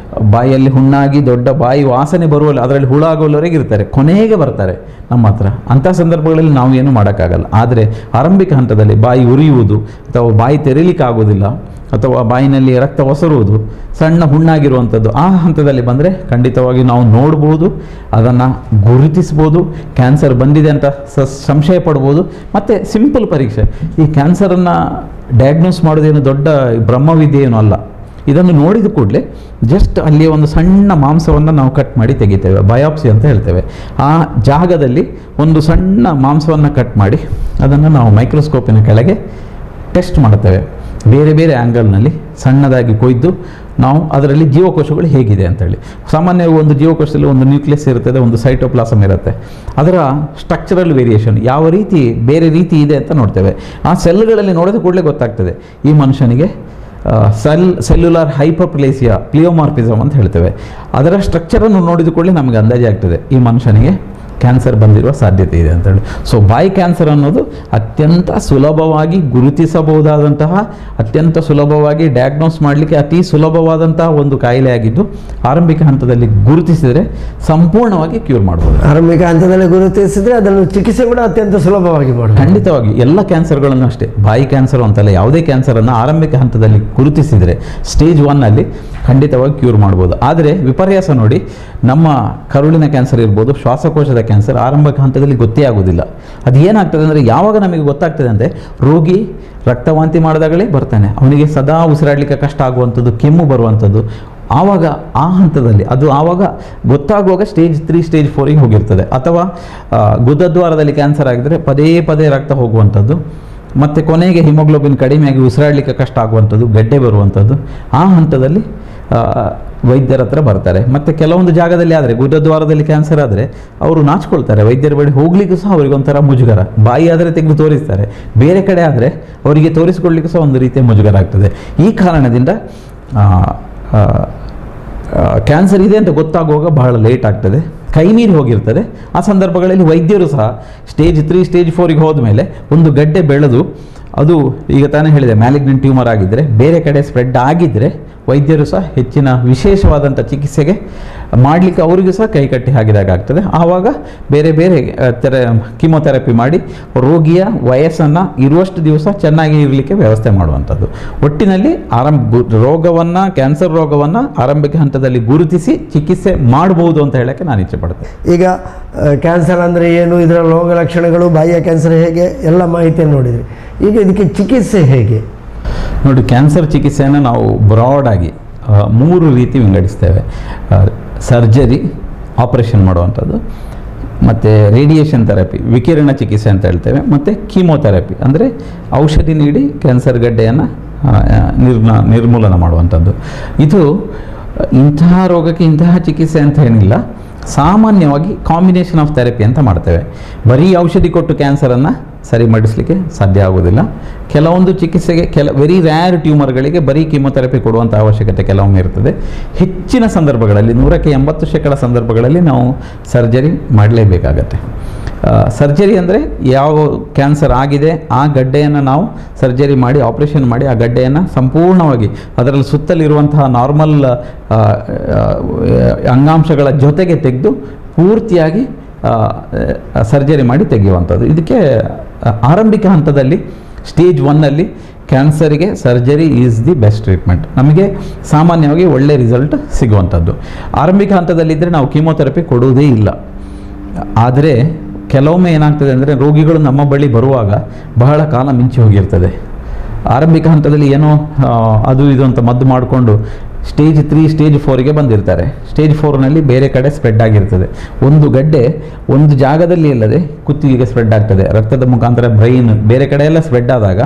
ಬಾಯಿಯಲ್ಲಿ ಹುಣ್ಣಾಗಿ ದೊಡ್ಡ ಬಾಯಿ ವಾಸನೆ ಬರುವಲ್ಲಿ, ಅದರಲ್ಲಿ ಹುಳ ಆಗೋಲ್ಲವರೆಗೆ ಇರ್ತಾರೆ, ಕೊನೆಗೆ ಬರ್ತಾರೆ ನಮ್ಮ ಹತ್ರ. ಅಂಥ ಸಂದರ್ಭಗಳಲ್ಲಿ ನಾವು ಏನು ಮಾಡೋಕ್ಕಾಗಲ್ಲ. ಆದರೆ ಆರಂಭಿಕ ಹಂತದಲ್ಲಿ ಬಾಯಿ ಉರಿಯುವುದು ಅಥವಾ ಬಾಯಿ ತೆರೀಲಿಕ್ಕೆ ಆಗೋದಿಲ್ಲ ಅಥವಾ ಬಾಯಿನಲ್ಲಿ ರಕ್ತ ಒಸರುವುದು, ಸಣ್ಣ ಹುಣ್ಣಾಗಿರುವಂಥದ್ದು, ಆ ಹಂತದಲ್ಲಿ ಬಂದರೆ ಖಂಡಿತವಾಗಿ ನಾವು ನೋಡ್ಬೋದು, ಅದನ್ನು ಗುರುತಿಸ್ಬೋದು, ಕ್ಯಾನ್ಸರ್ ಬಂದಿದೆ ಅಂತ ಸಂಶಯ ಪಡ್ಬೋದು. ಮತ್ತು ಸಿಂಪಲ್ ಪರೀಕ್ಷೆ, ಈ ಕ್ಯಾನ್ಸರನ್ನು ಡಯಾಗ್ನೋಸ್ ಮಾಡೋದೇನು ದೊಡ್ಡ ಬ್ರಹ್ಮವಿದ್ಯೆ ಏನೂ ಅಲ್ಲ. ಇದನ್ನು ನೋಡಿದ ಕೂಡಲೇ ಜಸ್ಟ್ ಅಲ್ಲಿ ಒಂದು ಸಣ್ಣ ಮಾಂಸವನ್ನು ನಾವು ಕಟ್ ಮಾಡಿ ತೆಗಿತೇವೆ, ಬಯಾಪ್ಸಿ ಅಂತ ಹೇಳ್ತೇವೆ. ಆ ಜಾಗದಲ್ಲಿ ಒಂದು ಸಣ್ಣ ಮಾಂಸವನ್ನು ಕಟ್ ಮಾಡಿ ಅದನ್ನು ನಾವು ಮೈಕ್ರೋಸ್ಕೋಪಿನ ಕೆಳಗೆ ಟೆಸ್ಟ್ ಮಾಡ್ತೇವೆ. ಬೇರೆ ಬೇರೆ ಆ್ಯಂಗಲ್ನಲ್ಲಿ ಸಣ್ಣದಾಗಿ ಕೊಯ್ದು ನಾವು ಅದರಲ್ಲಿ ಜೀವಕೋಶಗಳು ಹೇಗಿದೆ ಅಂತೇಳಿ. ಸಾಮಾನ್ಯವಾಗಿ ಒಂದು ಜೀವಕೋಶದಲ್ಲಿ ಒಂದು ನ್ಯೂಕ್ಲಿಯಸ್ ಇರ್ತದೆ, ಒಂದು ಸೈಟೋಪ್ಲಾಸಮ್ ಇರುತ್ತೆ. ಅದರ ಸ್ಟ್ರಕ್ಚರಲ್ ವೇರಿಯೇಷನ್ ಯಾವ ರೀತಿ ಬೇರೆ ರೀತಿ ಇದೆ ಅಂತ ನೋಡ್ತೇವೆ. ಆ ಸೆಲ್ಗಳಲ್ಲಿ ನೋಡಿದ ಕೂಡಲೇ ಗೊತ್ತಾಗ್ತದೆ ಈ ಮನುಷ್ಯನಿಗೆ ಸೆಲ್ಯುಲಾರ್ ಹೈಪರ್ಪ್ಲೇಸಿಯಾ, ಪ್ಲಿಯೋಮಾರ್ಫಿಸಮ್ ಅಂತ ಹೇಳ್ತೇವೆ. ಅದರ ಸ್ಟ್ರಕ್ಚರನ್ನು ನೋಡಿದ ಕೂಡಲೇ ನಮಗೆ ಅಂದಾಜು ಆಗ್ತದೆ ಈ ಮನುಷ್ಯನಿಗೆ ಕ್ಯಾನ್ಸರ್ ಬಂದಿರುವ ಸಾಧ್ಯತೆ ಇದೆ ಅಂತೇಳಿ. ಸೊ ಬಾಯಿ ಕ್ಯಾನ್ಸರ್ ಅನ್ನೋದು ಅತ್ಯಂತ ಸುಲಭವಾಗಿ ಗುರುತಿಸಬಹುದಾದಂತಹ, ಅತ್ಯಂತ ಸುಲಭವಾಗಿ ಡಯಾಗ್ನೋಸ್ ಮಾಡಲಿಕ್ಕೆ ಅತಿ ಸುಲಭವಾದಂತಹ ಒಂದು ಕಾಯಿಲೆ ಆಗಿದ್ದು, ಆರಂಭಿಕ ಹಂತದಲ್ಲಿ ಗುರುತಿಸಿದರೆ ಸಂಪೂರ್ಣವಾಗಿ ಕ್ಯೂರ್ ಮಾಡ್ಬೋದು. ಆರಂಭಿಕ ಹಂತದಲ್ಲಿ ಗುರುತಿಸಿದರೆ ಅದನ್ನು ಚಿಕಿತ್ಸೆ ಕೂಡ ಅತ್ಯಂತ ಸುಲಭವಾಗಿ ಮಾಡ್ಬೋದು. ಖಂಡಿತವಾಗಿ ಎಲ್ಲ ಕ್ಯಾನ್ಸರ್ಗಳನ್ನು ಅಷ್ಟೇ, ಬಾಯಿ ಕ್ಯಾನ್ಸರ್ ಅಂತಲ್ಲ, ಯಾವುದೇ ಕ್ಯಾನ್ಸರನ್ನು ಆರಂಭಿಕ ಹಂತದಲ್ಲಿ ಗುರುತಿಸಿದರೆ ಸ್ಟೇಜ್ 1ನಲ್ಲಿ ಖಂಡಿತವಾಗಿ ಕ್ಯೂರ್ ಮಾಡ್ಬೋದು. ಆದರೆ ವಿಪರ್ಯಾಸ ನೋಡಿ, ನಮ್ಮ ಕರುಳಿನ ಕ್ಯಾನ್ಸರ್ ಇರ್ಬೋದು, ಶ್ವಾಸಕೋಶದ ಕ್ಯಾನ್ಸರ್ ಆರಂಭಿಕ ಹಂತದಲ್ಲಿ ಗೊತ್ತೇ ಆಗೋದಿಲ್ಲ. ಅದು ಏನಾಗ್ತದೆ ಅಂದರೆ, ಯಾವಾಗ ನಮಗೆ ಗೊತ್ತಾಗ್ತದೆ ಅಂದರೆ, ರೋಗಿ ರಕ್ತವಾಂತಿ ಮಾಡಿದಾಗಲೇ ಬರ್ತಾನೆ, ಅವನಿಗೆ ಸದಾ ಉಸಿರಾಡಲಿಕ್ಕೆ ಕಷ್ಟ ಆಗುವಂಥದ್ದು, ಕೆಮ್ಮು ಬರುವಂಥದ್ದು. ಆವಾಗ ಆ ಹಂತದಲ್ಲಿ ಅದು ಆವಾಗ ಗೊತ್ತಾಗುವಾಗ ಸ್ಟೇಜ್ 3 ಸ್ಟೇಜ್ 4ಗೆ ಹೋಗಿರ್ತದೆ. ಅಥವಾ ಗುದದ್ವಾರದಲ್ಲಿ ಕ್ಯಾನ್ಸರ್ ಆಗಿದ್ದರೆ ಪದೇ ಪದೇ ರಕ್ತ ಹೋಗುವಂಥದ್ದು, ಮತ್ತು ಕೊನೆಗೆ ಹಿಮೋಗ್ಲೋಬಿನ್ ಕಡಿಮೆಯಾಗಿ ಉಸಿರಾಡಲಿಕ್ಕೆ ಕಷ್ಟ ಆಗುವಂಥದ್ದು, ಗೆಡ್ಡೆ ಬರುವಂಥದ್ದು. ಆ ಹಂತದಲ್ಲಿ ವೈದ್ಯರ ಹತ್ರ ಬರ್ತಾರೆ. ಮತ್ತು ಕೆಲವೊಂದು ಜಾಗದಲ್ಲಿ ಆದರೆ, ಗುದದ್ವಾರದಲ್ಲಿ ಕ್ಯಾನ್ಸರ್ ಆದರೆ ಅವರು ನಾಚ್ಕೊಳ್ತಾರೆ, ವೈದ್ಯರ ಬಳಿ ಹೋಗ್ಲಿಕ್ಕೂ ಸಹ ಅವರಿಗೊಂಥರ ಮುಜುಗರ. ಬಾಯಿ ಆದರೆ ತೆಗೆದು ತೋರಿಸ್ತಾರೆ, ಬೇರೆ ಕಡೆ ಆದರೆ ಅವರಿಗೆ ತೋರಿಸ್ಕೊಳ್ಲಿಕ್ಕೂ ಸಹ ಒಂದು ರೀತಿಯ ಮುಜುಗರ ಆಗ್ತದೆ. ಈ ಕಾರಣದಿಂದ ಕ್ಯಾನ್ಸರ್ ಇದೆ ಅಂತ ಗೊತ್ತಾಗುವಾಗ ಬಹಳ ಲೇಟ್ ಆಗ್ತದೆ, ಕೈ ಮೀರಿ ಹೋಗಿರ್ತದೆ. ಆ ಸಂದರ್ಭಗಳಲ್ಲಿ ವೈದ್ಯರು ಸಹ ಸ್ಟೇಜ್ 3 ಸ್ಟೇಜ್ 4ಗೆ ಹೋದ ಮೇಲೆ ಒಂದು ಗಡ್ಡೆ ಬೆಳೆದು ಅದು ಈಗ ತಾನೇ ಹೇಳಿದೆ ಮ್ಯಾಲಿಗ್ನೆಂಟ್ ಟ್ಯೂಮರ್ ಆಗಿದ್ದರೆ, ಬೇರೆ ಕಡೆ ಸ್ಪ್ರೆಡ್ ಆಗಿದ್ದರೆ ವೈದ್ಯರು ಸಹ ಹೆಚ್ಚಿನ ವಿಶೇಷವಾದಂಥ ಚಿಕಿತ್ಸೆಗೆ ಮಾಡಲಿಕ್ಕೆ ಅವರಿಗೂ ಸಹ ಕೈಕಟ್ಟಿ ಹಾಕಿದಾಗ ಆಗ್ತದೆ. ಆವಾಗ ಬೇರೆ ಬೇರೆ ಕೀಮೊಥೆರಪಿ ಮಾಡಿ ರೋಗಿಯ ವಯಸ್ಸನ್ನು ಇರುವಷ್ಟು ದಿವಸ ಚೆನ್ನಾಗಿ ಇರಲಿಕ್ಕೆ ವ್ಯವಸ್ಥೆ ಮಾಡುವಂಥದ್ದು. ಒಟ್ಟಿನಲ್ಲಿ ರೋಗವನ್ನು, ಕ್ಯಾನ್ಸರ್ ರೋಗವನ್ನು ಆರಂಭಿಕ ಹಂತದಲ್ಲಿ ಗುರುತಿಸಿ ಚಿಕಿತ್ಸೆ ಮಾಡಬಹುದು ಅಂತ ಹೇಳೋಕ್ಕೆ ನಾನು ಇಚ್ಛೆ ಪಡ್ತೇನೆ. ಈಗ ಕ್ಯಾನ್ಸರ್ ಅಂದರೆ ಏನು, ಇದರ ರೋಗ ಲಕ್ಷಣಗಳು, ಬಾಯಿಯ ಕ್ಯಾನ್ಸರ್ ಹೇಗೆ, ಎಲ್ಲ ಮಾಹಿತಿಯನ್ನು ನೋಡಿದ್ರಿ. ಈಗ ಇದಕ್ಕೆ ಚಿಕಿತ್ಸೆ ಹೇಗೆ ನೋಡಿ? ಕ್ಯಾನ್ಸರ್ ಚಿಕಿತ್ಸೆಯನ್ನು ನಾವು ಬ್ರಾಡಾಗಿ 3 ರೀತಿ ವಿಂಗಡಿಸ್ತೇವೆ. ಸರ್ಜರಿ, ಆಪರೇಷನ್ ಮಾಡುವಂಥದ್ದು, ಮತ್ತು ರೇಡಿಯೇಷನ್ ಥೆರಪಿ, ವಿಕಿರಣ ಚಿಕಿತ್ಸೆ ಅಂತ ಹೇಳ್ತೇವೆ, ಮತ್ತು ಕೀಮೊಥೆರಪಿ ಅಂದರೆ ಔಷಧಿ ನೀಡಿ ಕ್ಯಾನ್ಸರ್ ಗಡ್ಡೆಯನ್ನು ನಿರ್ಮೂಲನ ಮಾಡುವಂಥದ್ದು. ಇದು ಇಂತಹ ರೋಗಕ್ಕೆ ಇಂತಹ ಚಿಕಿತ್ಸೆ ಅಂತ ಏನಿಲ್ಲ, ಸಾಮಾನ್ಯವಾಗಿ ಕಾಂಬಿನೇಷನ್ ಆಫ್ ಥೆರಪಿ ಅಂತ ಮಾಡ್ತೇವೆ. ಬರೀ ಔಷಧಿ ಕೊಟ್ಟು ಕ್ಯಾನ್ಸರನ್ನು ಸರಿ ಮಾಡಿಸಲಿಕ್ಕೆ ಸಾಧ್ಯ ಆಗೋದಿಲ್ಲ. ಕೆಲವೊಂದು ಚಿಕಿತ್ಸೆಗೆ ವೆರಿ ರ್ಯಾರ್ ಟ್ಯೂಮರ್ಗಳಿಗೆ ಬರೀ ಕೀಮೊಥೆರಪಿ ಕೊಡುವಂಥ ಅವಶ್ಯಕತೆ ಕೆಲವೊಮ್ಮೆ ಇರ್ತದೆ. ಹೆಚ್ಚಿನ ಸಂದರ್ಭಗಳಲ್ಲಿ 100% ಸಂದರ್ಭಗಳಲ್ಲಿ ನಾವು ಸರ್ಜರಿ ಮಾಡಲೇಬೇಕಾಗತ್ತೆ. ಸರ್ಜರಿ ಅಂದರೆ ಯಾವ ಕ್ಯಾನ್ಸರ್ ಆಗಿದೆ ಆ ಗಡ್ಡೆಯನ್ನು ನಾವು ಸರ್ಜರಿ ಮಾಡಿ, ಆಪರೇಷನ್ ಮಾಡಿ ಆ ಗಡ್ಡೆಯನ್ನು ಸಂಪೂರ್ಣವಾಗಿ ಅದರಲ್ಲಿ ಸುತ್ತಲಿರುವಂತಹ ನಾರ್ಮಲ್ ಅಂಗಾಂಶಗಳ ಜೊತೆಗೆ ತೆಗೆದು ಪೂರ್ತಿಯಾಗಿ ಸರ್ಜರಿ ಮಾಡಿ ತೆಗೆಯುವಂಥದ್ದು. ಇದಕ್ಕೆ ಆರಂಭಿಕ ಹಂತದಲ್ಲಿ ಸ್ಟೇಜ್ 1ನಲ್ಲಿ ಕ್ಯಾನ್ಸರಿಗೆ surgery is the best treatment. ನಮಗೆ ಸಾಮಾನ್ಯವಾಗಿ ಒಳ್ಳೆ ರಿಸಲ್ಟ್ ಸಿಗುವಂಥದ್ದು. ಆರಂಭಿಕ ಹಂತದಲ್ಲಿದ್ದರೆ ನಾವು ಕೀಮೊಥೆರಪಿ ಕೊಡುವುದೇ ಇಲ್ಲ. ಆದರೆ ಕೆಲವೊಮ್ಮೆ ಏನಾಗ್ತದೆ ಅಂದರೆ, ರೋಗಿಗಳು ನಮ್ಮ ಬಳಿ ಬರುವಾಗ ಬಹಳ ಕಾಲ ಮಿಂಚಿ ಹೋಗಿರ್ತದೆ. ಆರಂಭಿಕ ಹಂತದಲ್ಲಿ ಏನೋ ಅದು ಇದು ಅಂತ ಮದ್ದು ಮಾಡಿಕೊಂಡು ಸ್ಟೇಜ್ 3 ಸ್ಟೇಜ್ 4ಗೆ ಬಂದಿರ್ತಾರೆ. ಸ್ಟೇಜ್ 4ನಲ್ಲಿ ಬೇರೆ ಕಡೆ ಸ್ಪ್ರೆಡ್ ಆಗಿರ್ತದೆ. ಒಂದು ಗಡ್ಡೆ ಒಂದು ಜಾಗದಲ್ಲಿ ಇಲ್ಲದೆ ಕುತ್ತಿಗೆಗೆ ಸ್ಪ್ರೆಡ್ ಆಗ್ತದೆ, ರಕ್ತದ ಮುಖಾಂತರ ಬ್ರೈನ್ ಬೇರೆ ಕಡೆ ಎಲ್ಲ ಸ್ಪ್ರೆಡ್ ಆದಾಗ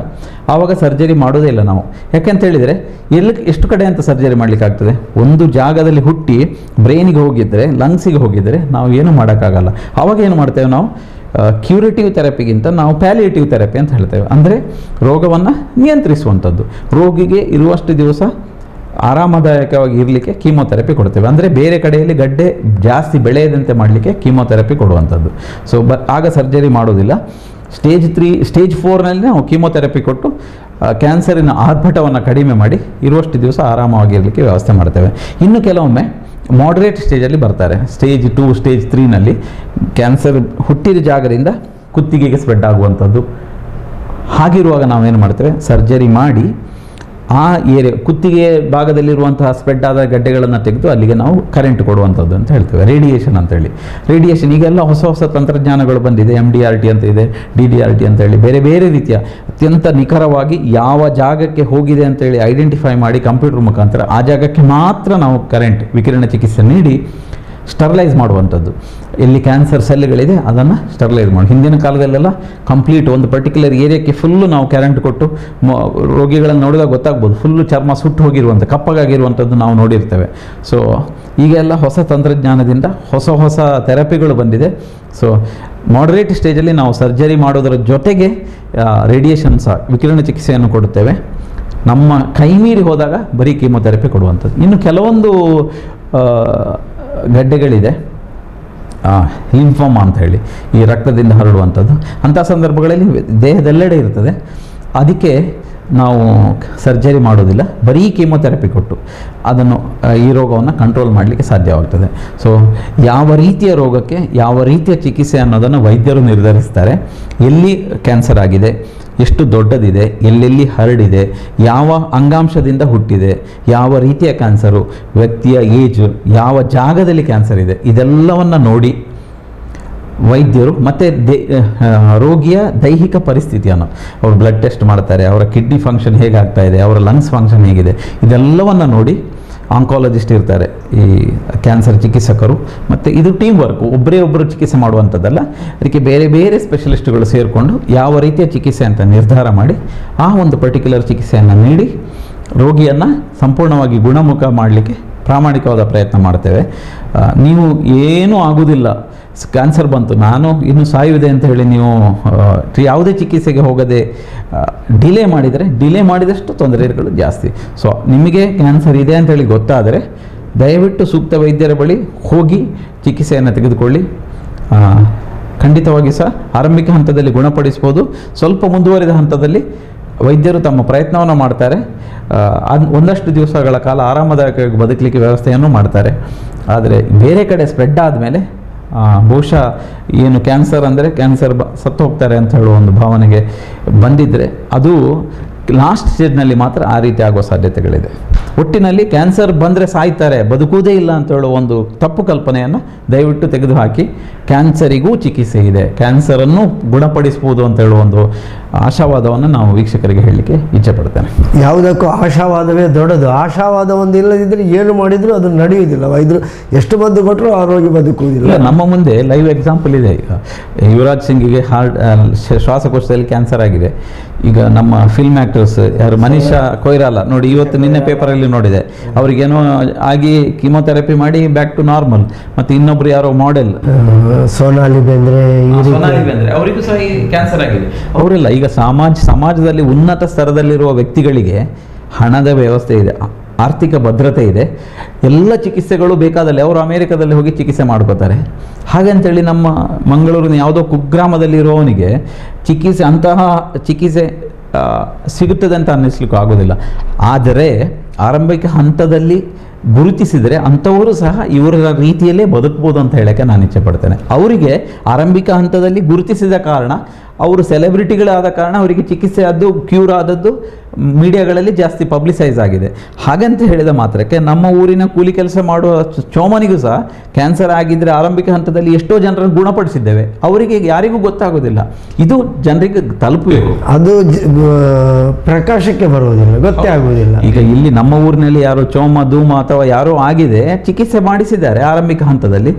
ಆವಾಗ ಸರ್ಜರಿ ಮಾಡೋದೇ ಇಲ್ಲ ನಾವು. ಯಾಕೆಂತ ಹೇಳಿದರೆ ಎಷ್ಟು ಕಡೆ ಅಂತ ಸರ್ಜರಿ ಮಾಡಲಿಕ್ಕಾಗ್ತದೆ? ಒಂದು ಜಾಗದಲ್ಲಿ ಹುಟ್ಟಿ ಬ್ರೈನಿಗೆ ಹೋಗಿದ್ದರೆ, ಲಂಗ್ಸಿಗೆ ಹೋಗಿದ್ದರೆ ನಾವು ಏನು ಮಾಡೋಕ್ಕಾಗಲ್ಲ. ಆವಾಗ ಏನು ಮಾಡ್ತೇವೆ ನಾವು? ಕ್ಯೂರೇಟಿವ್ ಥೆರಪಿಗಿಂತ ನಾವು ಪ್ಯಾಲಿಯೇಟಿವ್ ಥೆರಪಿ ಅಂತ ಹೇಳ್ತೇವೆ. ಅಂದರೆ ರೋಗವನ್ನು ನಿಯಂತ್ರಿಸುವಂಥದ್ದು. ರೋಗಿಗೆ ಇರುವಷ್ಟು ದಿವಸ ಆರಾಮದಾಯಕವಾಗಿ ಇರಲಿಕ್ಕೆ ಕೀಮೊಥೆರಪಿ ಕೊಡ್ತೇವೆ. ಅಂದರೆ ಬೇರೆ ಕಡೆಯಲ್ಲಿ ಗಡ್ಡೆ ಜಾಸ್ತಿ ಬೆಳೆಯದಂತೆ ಮಾಡಲಿಕ್ಕೆ ಕೀಮೊಥೆರಪಿ ಕೊಡುವಂಥದ್ದು. ಸೊ ಆಗ ಸರ್ಜರಿ ಮಾಡೋದಿಲ್ಲ. ಸ್ಟೇಜ್ 3 ಸ್ಟೇಜ್ 4ನಲ್ಲಿ ನಾವು ಕೀಮೊಥೆರಪಿ ಕೊಟ್ಟು ಕ್ಯಾನ್ಸರಿನ ಆರ್ಭಟವನ್ನು ಕಡಿಮೆ ಮಾಡಿ ಇರುವಷ್ಟು ದಿವಸ ಆರಾಮವಾಗಿರಲಿಕ್ಕೆ ವ್ಯವಸ್ಥೆ ಮಾಡ್ತೇವೆ. ಇನ್ನು ಕೆಲವೊಮ್ಮೆ ಮಾಡ್ರೇಟ್ ಸ್ಟೇಜಲ್ಲಿ ಬರ್ತಾರೆ. ಸ್ಟೇಜ್ 2 ಸ್ಟೇಜ್ 3ನಲ್ಲಿ ಕ್ಯಾನ್ಸರ್ ಹುಟ್ಟಿದ ಜಾಗದಿಂದ ಕುತ್ತಿಗೆಗೆ ಸ್ಪ್ರೆಡ್ ಆಗುವಂಥದ್ದು. ಹಾಗಿರುವಾಗ ನಾವೇನು ಮಾಡ್ತೇವೆ? ಸರ್ಜರಿ ಮಾಡಿ ಆ ಏರಿಯಾ ಕುತ್ತಿಗೆ ಭಾಗದಲ್ಲಿರುವಂತಹ ಸ್ಪ್ರೆಡ್ ಆದ ಗಡ್ಡೆಗಳನ್ನು ತೆಗೆದು ಅಲ್ಲಿಗೆ ನಾವು ಕರೆಂಟ್ ಕೊಡುವಂಥದ್ದು ಅಂತ ಹೇಳ್ತೇವೆ, ರೇಡಿಯೇಷನ್ ಅಂತೇಳಿ. ರೇಡಿಯೇಷನ್ ಈಗೆಲ್ಲ ಹೊಸ ಹೊಸ ತಂತ್ರಜ್ಞಾನಗಳು ಬಂದಿದೆ, MDRT ಅಂತ ಇದೆ, DDRT ಅಂತ ಹೇಳಿ, ಬೇರೆ ಬೇರೆ ರೀತಿಯ ಅತ್ಯಂತ ನಿಖರವಾಗಿ ಯಾವ ಜಾಗಕ್ಕೆ ಹೋಗಿದೆ ಅಂತೇಳಿ ಐಡೆಂಟಿಫೈ ಮಾಡಿ ಕಂಪ್ಯೂಟರ್ ಮುಖಾಂತರ ಆ ಜಾಗಕ್ಕೆ ಮಾತ್ರ ನಾವು ಕರೆಂಟ್ ವಿಕಿರಣ ಚಿಕಿತ್ಸೆ ನೀಡಿ ಸ್ಟರ್ಲೈಸ್ ಮಾಡುವಂಥದ್ದು. ಎಲ್ಲಿ ಕ್ಯಾನ್ಸರ್ ಸೆಲ್ಗಳಿದೆ ಅದನ್ನು ಸ್ಟರ್ಲೈಸ್ ಮಾಡಿ. ಹಿಂದಿನ ಕಾಲದಲ್ಲೆಲ್ಲ ಕಂಪ್ಲೀಟ್ ಒಂದು ಪರ್ಟಿಕ್ಯುಲರ್ ಏರಿಯಾಕ್ಕೆ ಫುಲ್ಲು ನಾವು ಕರೆಂಟ್ ಕೊಟ್ಟು ರೋಗಿಗಳನ್ನು ನೋಡಿದಾಗ ಗೊತ್ತಾಗ್ಬೋದು, ಫುಲ್ಲು ಚರ್ಮ ಸುಟ್ಟು ಹೋಗಿರುವಂಥ ಕಪ್ಪಗಾಗಿರುವಂಥದ್ದು ನಾವು ನೋಡಿರ್ತೇವೆ. ಸೊ ಈಗೆಲ್ಲ ಹೊಸ ತಂತ್ರಜ್ಞಾನದಿಂದ ಹೊಸ ಹೊಸ ಥೆರಪಿಗಳು ಬಂದಿದೆ. ಸೊ ಮಾಡ್ರೇಟ್ ಸ್ಟೇಜಲ್ಲಿ ನಾವು ಸರ್ಜರಿ ಮಾಡೋದರ ಜೊತೆಗೆ ರೇಡಿಯೇಷನ್ ಸಹ ವಿಕಿರಣ ಚಿಕಿತ್ಸೆಯನ್ನು ಕೊಡುತ್ತೇವೆ. ನಮ್ಮ ಕೈಮೀರಿ ಹೋದಾಗ ಬರೀ ಕೀಮೊಥೆರಪಿ ಕೊಡುವಂಥದ್ದು. ಇನ್ನು ಕೆಲವೊಂದು ಗಡ್ಡೆಗಳಿದೆ, ಲಿಂಫೋಮಾ ಅಂತ ಹೇಳಿ, ಈ ರಕ್ತದಿಂದ ಹರಡುವಂಥದ್ದು. ಅಂಥ ಸಂದರ್ಭಗಳಲ್ಲಿ ದೇಹದೆಲ್ಲೆಡೆ ಇರ್ತದೆ, ಅದಕ್ಕೆ ನಾವು ಸರ್ಜರಿ ಮಾಡೋದಿಲ್ಲ, ಬರೀ ಕೀಮೊಥೆರಪಿ ಕೊಟ್ಟು ಅದನ್ನು ಈ ರೋಗವನ್ನು ಕಂಟ್ರೋಲ್ ಮಾಡಲಿಕ್ಕೆ ಸಾಧ್ಯವಾಗ್ತದೆ. ಸೊ ಯಾವ ರೀತಿಯ ರೋಗಕ್ಕೆ ಯಾವ ರೀತಿಯ ಚಿಕಿತ್ಸೆ ಅನ್ನೋದನ್ನು ವೈದ್ಯರು ನಿರ್ಧರಿಸ್ತಾರೆ. ಎಲ್ಲಿ ಕ್ಯಾನ್ಸರ್ ಆಗಿದೆ, ಎಷ್ಟು ದೊಡ್ಡದಿದೆ, ಎಲ್ಲೆಲ್ಲಿ ಹರಡಿದೆ, ಯಾವ ಅಂಗಾಂಶದಿಂದ ಹುಟ್ಟಿದೆ, ಯಾವ ರೀತಿಯ ಕ್ಯಾನ್ಸರು, ವ್ಯಕ್ತಿಯ ಏಜ್, ಯಾವ ಜಾಗದಲ್ಲಿ ಕ್ಯಾನ್ಸರ್ ಇದೆ, ಇದೆಲ್ಲವನ್ನು ನೋಡಿ ವೈದ್ಯರು ಮತ್ತು ರೋಗಿಯ ದೈಹಿಕ ಪರಿಸ್ಥಿತಿಯನ್ನು ಅವರು ಬ್ಲಡ್ ಟೆಸ್ಟ್ ಮಾಡ್ತಾರೆ, ಅವರ ಕಿಡ್ನಿ ಫಂಕ್ಷನ್ ಹೇಗಾಗ್ತಾ ಇದೆ, ಅವರ ಲಂಗ್ಸ್ ಫಂಕ್ಷನ್ ಹೇಗಿದೆ, ಇದೆಲ್ಲವನ್ನು ನೋಡಿ ಆಂಕಾಲಜಿಸ್ಟ್ ಇರ್ತಾರೆ, ಈ ಕ್ಯಾನ್ಸರ್ ಚಿಕಿತ್ಸಕರು. ಮತ್ತು ಇದು ಟೀಮ್ ವರ್ಕ್, ಒಬ್ಬರು ಚಿಕಿತ್ಸೆ ಮಾಡುವಂಥದ್ದಲ್ಲ. ಅದಕ್ಕೆ ಬೇರೆ ಬೇರೆ ಸ್ಪೆಷಲಿಸ್ಟ್ಗಳು ಸೇರಿಕೊಂಡು ಯಾವ ರೀತಿಯ ಚಿಕಿತ್ಸೆ ಅಂತ ನಿರ್ಧಾರ ಮಾಡಿ ಆ ಒಂದು ಪರ್ಟಿಕ್ಯುಲರ್ ಚಿಕಿತ್ಸೆಯನ್ನು ನೀಡಿ ರೋಗಿಯನ್ನು ಸಂಪೂರ್ಣವಾಗಿ ಗುಣಮುಖ ಮಾಡಲಿಕ್ಕೆ ಪ್ರಾಮಾಣಿಕವಾದ ಪ್ರಯತ್ನ ಮಾಡ್ತೇವೆ. ನೀವು ಏನೂ ಆಗೋದಿಲ್ಲ, ಕ್ಯಾನ್ಸರ್ ಬಂತು, ನಾನು ಇನ್ನು ಸಾಯುವುದೇ ಅಂತ ಹೇಳಿ ನೀವು ಯಾವುದೇ ಚಿಕಿತ್ಸೆಗೆ ಹೋಗದೆ ಡಿಲೇ ಮಾಡಿದಷ್ಟು ತೊಂದರೆಗಳು ಜಾಸ್ತಿ. ಸೊ ನಿಮಗೆ ಕ್ಯಾನ್ಸರ್ ಇದೆ ಅಂತ ಹೇಳಿ ಗೊತ್ತಾದರೆ ದಯವಿಟ್ಟು ಸೂಕ್ತ ವೈದ್ಯರ ಬಳಿ ಹೋಗಿ ಚಿಕಿತ್ಸೆಯನ್ನು ತೆಗೆದುಕೊಳ್ಳಿ. ಖಂಡಿತವಾಗಿ ಸಹ ಆರಂಭಿಕ ಹಂತದಲ್ಲಿ ಗುಣಪಡಿಸ್ಬೋದು. ಸ್ವಲ್ಪ ಮುಂದುವರಿದ ಹಂತದಲ್ಲಿ ವೈದ್ಯರು ತಮ್ಮ ಪ್ರಯತ್ನವನ್ನು ಮಾಡ್ತಾರೆ, ಒಂದಷ್ಟು ದಿವಸಗಳ ಕಾಲ ಆರಾಮದಾಯಕವಾಗಿ ಬದುಕಲಿಕ್ಕೆ ವ್ಯವಸ್ಥೆಯನ್ನು ಮಾಡ್ತಾರೆ. ಆದರೆ ಬೇರೆ ಕಡೆ ಸ್ಪ್ರೆಡ್ ಆದಮೇಲೆ ಬಹುಶಃ ಏನು ಕ್ಯಾನ್ಸರ್ ಅಂದರೆ ಕ್ಯಾನ್ಸರ್ ಸತ್ತು ಹೋಗ್ತಾರೆ ಅಂತ ಹೇಳುವ ಒಂದು ಭಾವನೆಗೆ ಬಂದಿದ್ದರೆ ಅದು ಲಾಸ್ಟ್ ಸ್ಟೇಜ್ನಲ್ಲಿ ಮಾತ್ರ ಆ ರೀತಿ ಆಗುವ ಸಾಧ್ಯತೆಗಳಿದೆ. ಒಟ್ಟಿನಲ್ಲಿ ಕ್ಯಾನ್ಸರ್ ಬಂದರೆ ಸಾಯ್ತಾರೆ, ಬದುಕುವುದೇ ಇಲ್ಲ ಅಂತ ಹೇಳುವ ಒಂದು ತಪ್ಪು ಕಲ್ಪನೆಯನ್ನು ದಯವಿಟ್ಟು ತೆಗೆದುಹಾಕಿ ಕ್ಯಾನ್ಸರಿಗೂ ಚಿಕಿತ್ಸೆ ಇದೆ, ಕ್ಯಾನ್ಸರನ್ನು ಗುಣಪಡಿಸ್ಬೋದು ಅಂತ ಹೇಳುವ ಒಂದು ಆಶಾವಾದವನ್ನು ನಾವು ವೀಕ್ಷಕರಿಗೆ ಹೇಳಲಿಕ್ಕೆ ಇಚ್ಛೆ ಪಡ್ತೇನೆ. ಯಾವುದಕ್ಕೂ ಆಶಾವಾದವೇ ದೊಡ್ಡದು. ಆಶಾವಾದ ಒಂದು ಇಲ್ಲದಿದ್ದರೆ ಏನು ಮಾಡಿದರೂ ಅದು ನಡೆಯುವುದಿಲ್ಲ. ವೈದ್ಯರು ಎಷ್ಟು ಮದ್ದು ಕೊಟ್ಟರು ಆರೋಗ್ಯ ಬದುಕುವುದಿಲ್ಲ. ನಮ್ಮ ಮುಂದೆ ಲೈವ್ ಎಕ್ಸಾಂಪಲ್ ಇದೆ. ಈಗ ಯುವರಾಜ್ ಸಿಂಗಿಗೆ ಶ್ವಾಸಕೋಶದಲ್ಲಿ ಕ್ಯಾನ್ಸರ್ ಆಗಿದೆ. ಈಗ ನಮ್ಮ ಫಿಲ್ಮ್ ಆ್ಯಕ್ಟರ್ಸ್ ಯಾರು ಮನೀಷಾ ಕೊಯ್ರಾಲ ನೋಡಿ, ಇವತ್ತು ನಿನ್ನೆ ಪೇಪರಲ್ಲಿ ನೋಡಿದೆ, ಅವರಿಗೇನೋ ಆಗಿ ಕೀಮೊಥೆರಪಿ ಮಾಡಿ ಬ್ಯಾಕ್ ಟು ನಾರ್ಮಲ್. ಮತ್ತು ಇನ್ನೊಬ್ರು ಯಾರೋ ಮಾಡೆಲ್ ಸೋನಾಲಿ ಬೇಂದ್ರೆ ಅವರಿಗೂ ಸಹ ಈ ಕ್ಯಾನ್ಸರ್ ಆಗಿದೆ. ಅವರೆಲ್ಲ ಈಗ ಸಮಾಜದಲ್ಲಿ ಉನ್ನತ ಸ್ತರದಲ್ಲಿರುವ ವ್ಯಕ್ತಿಗಳಿಗೆ ಹಣದ ವ್ಯವಸ್ಥೆ ಇದೆ, ಆರ್ಥಿಕ ಭದ್ರತೆ ಇದೆ, ಎಲ್ಲ ಚಿಕಿತ್ಸೆಗಳು ಬೇಕಾದಲ್ಲಿ ಅವರು ಅಮೇರಿಕಾದಲ್ಲಿ ಹೋಗಿ ಚಿಕಿತ್ಸೆ ಮಾಡ್ಕೋತಾರೆ. ಹಾಗಂತೇಳಿ ನಮ್ಮ ಮಂಗಳೂರಿನ ಯಾವುದೋ ಕುಗ್ರಾಮದಲ್ಲಿರೋವನಿಗೆ ಅಂತಹ ಚಿಕಿತ್ಸೆ ಸಿಗುತ್ತದೆ ಅಂತ ಅನ್ನಿಸ್ಲಿಕ್ಕೂ ಆಗೋದಿಲ್ಲ. ಆದರೆ ಆರಂಭಿಕ ಹಂತದಲ್ಲಿ ಗುರುತಿಸಿದರೆ ಅಂಥವರು ಸಹ ಇವರ ರೀತಿಯಲ್ಲೇ ಬದುಕ್ಬೋದು ಅಂತ ಹೇಳೋಕ್ಕೆ ನಾನು ಇಚ್ಛೆ ಪಡ್ತೇನೆ. ಅವರಿಗೆ ಆರಂಭಿಕ ಹಂತದಲ್ಲಿ ಗುರುತಿಸಿದ ಕಾರಣ, ಅವರು ಸೆಲೆಬ್ರಿಟಿಗಳಾದ ಕಾರಣ ಅವರಿಗೆ ಚಿಕಿತ್ಸೆ ಆದ್ದು, ಕ್ಯೂರ್ ಆದದ್ದು ಮೀಡಿಯಾಗಳಲ್ಲಿ ಜಾಸ್ತಿ ಪಬ್ಲಿಸೈಸ್ ಆಗಿದೆ. ಹಾಗಂತ ಹೇಳಿದ ಮಾತ್ರಕ್ಕೆ ನಮ್ಮ ಊರಿನ ಕೂಲಿ ಕೆಲಸ ಮಾಡುವ ಚೋಮನಿಗೂ ಸಹ ಕ್ಯಾನ್ಸರ್ ಆಗಿದ್ದರೆ ಆರಂಭಿಕ ಹಂತದಲ್ಲಿ ಎಷ್ಟೋ ಜನರನ್ನು ಗುಣಪಡಿಸಿದ್ದೇವೆ, ಅವರಿಗೆ ಯಾರಿಗೂ ಗೊತ್ತಾಗೋದಿಲ್ಲ. ಇದು ಜನರಿಗೆ ತಲುಪಬೇಕು, ಅದು ಪ್ರಕಾಶಕ್ಕೆ ಬರುವುದಿಲ್ಲ, ಗೊತ್ತೇ ಆಗುವುದಿಲ್ಲ. ಈಗ ಇಲ್ಲಿ ನಮ್ಮ ಊರಿನಲ್ಲಿ ಯಾರೋ ಚೋಮ ಧೂಮ ಅಥವಾ ಯಾರೋ ಆಗಿದೆ, ಚಿಕಿತ್ಸೆ ಮಾಡಿಸಿದ್ದಾರೆ ಆರಂಭಿಕ ಹಂತದಲ್ಲಿ.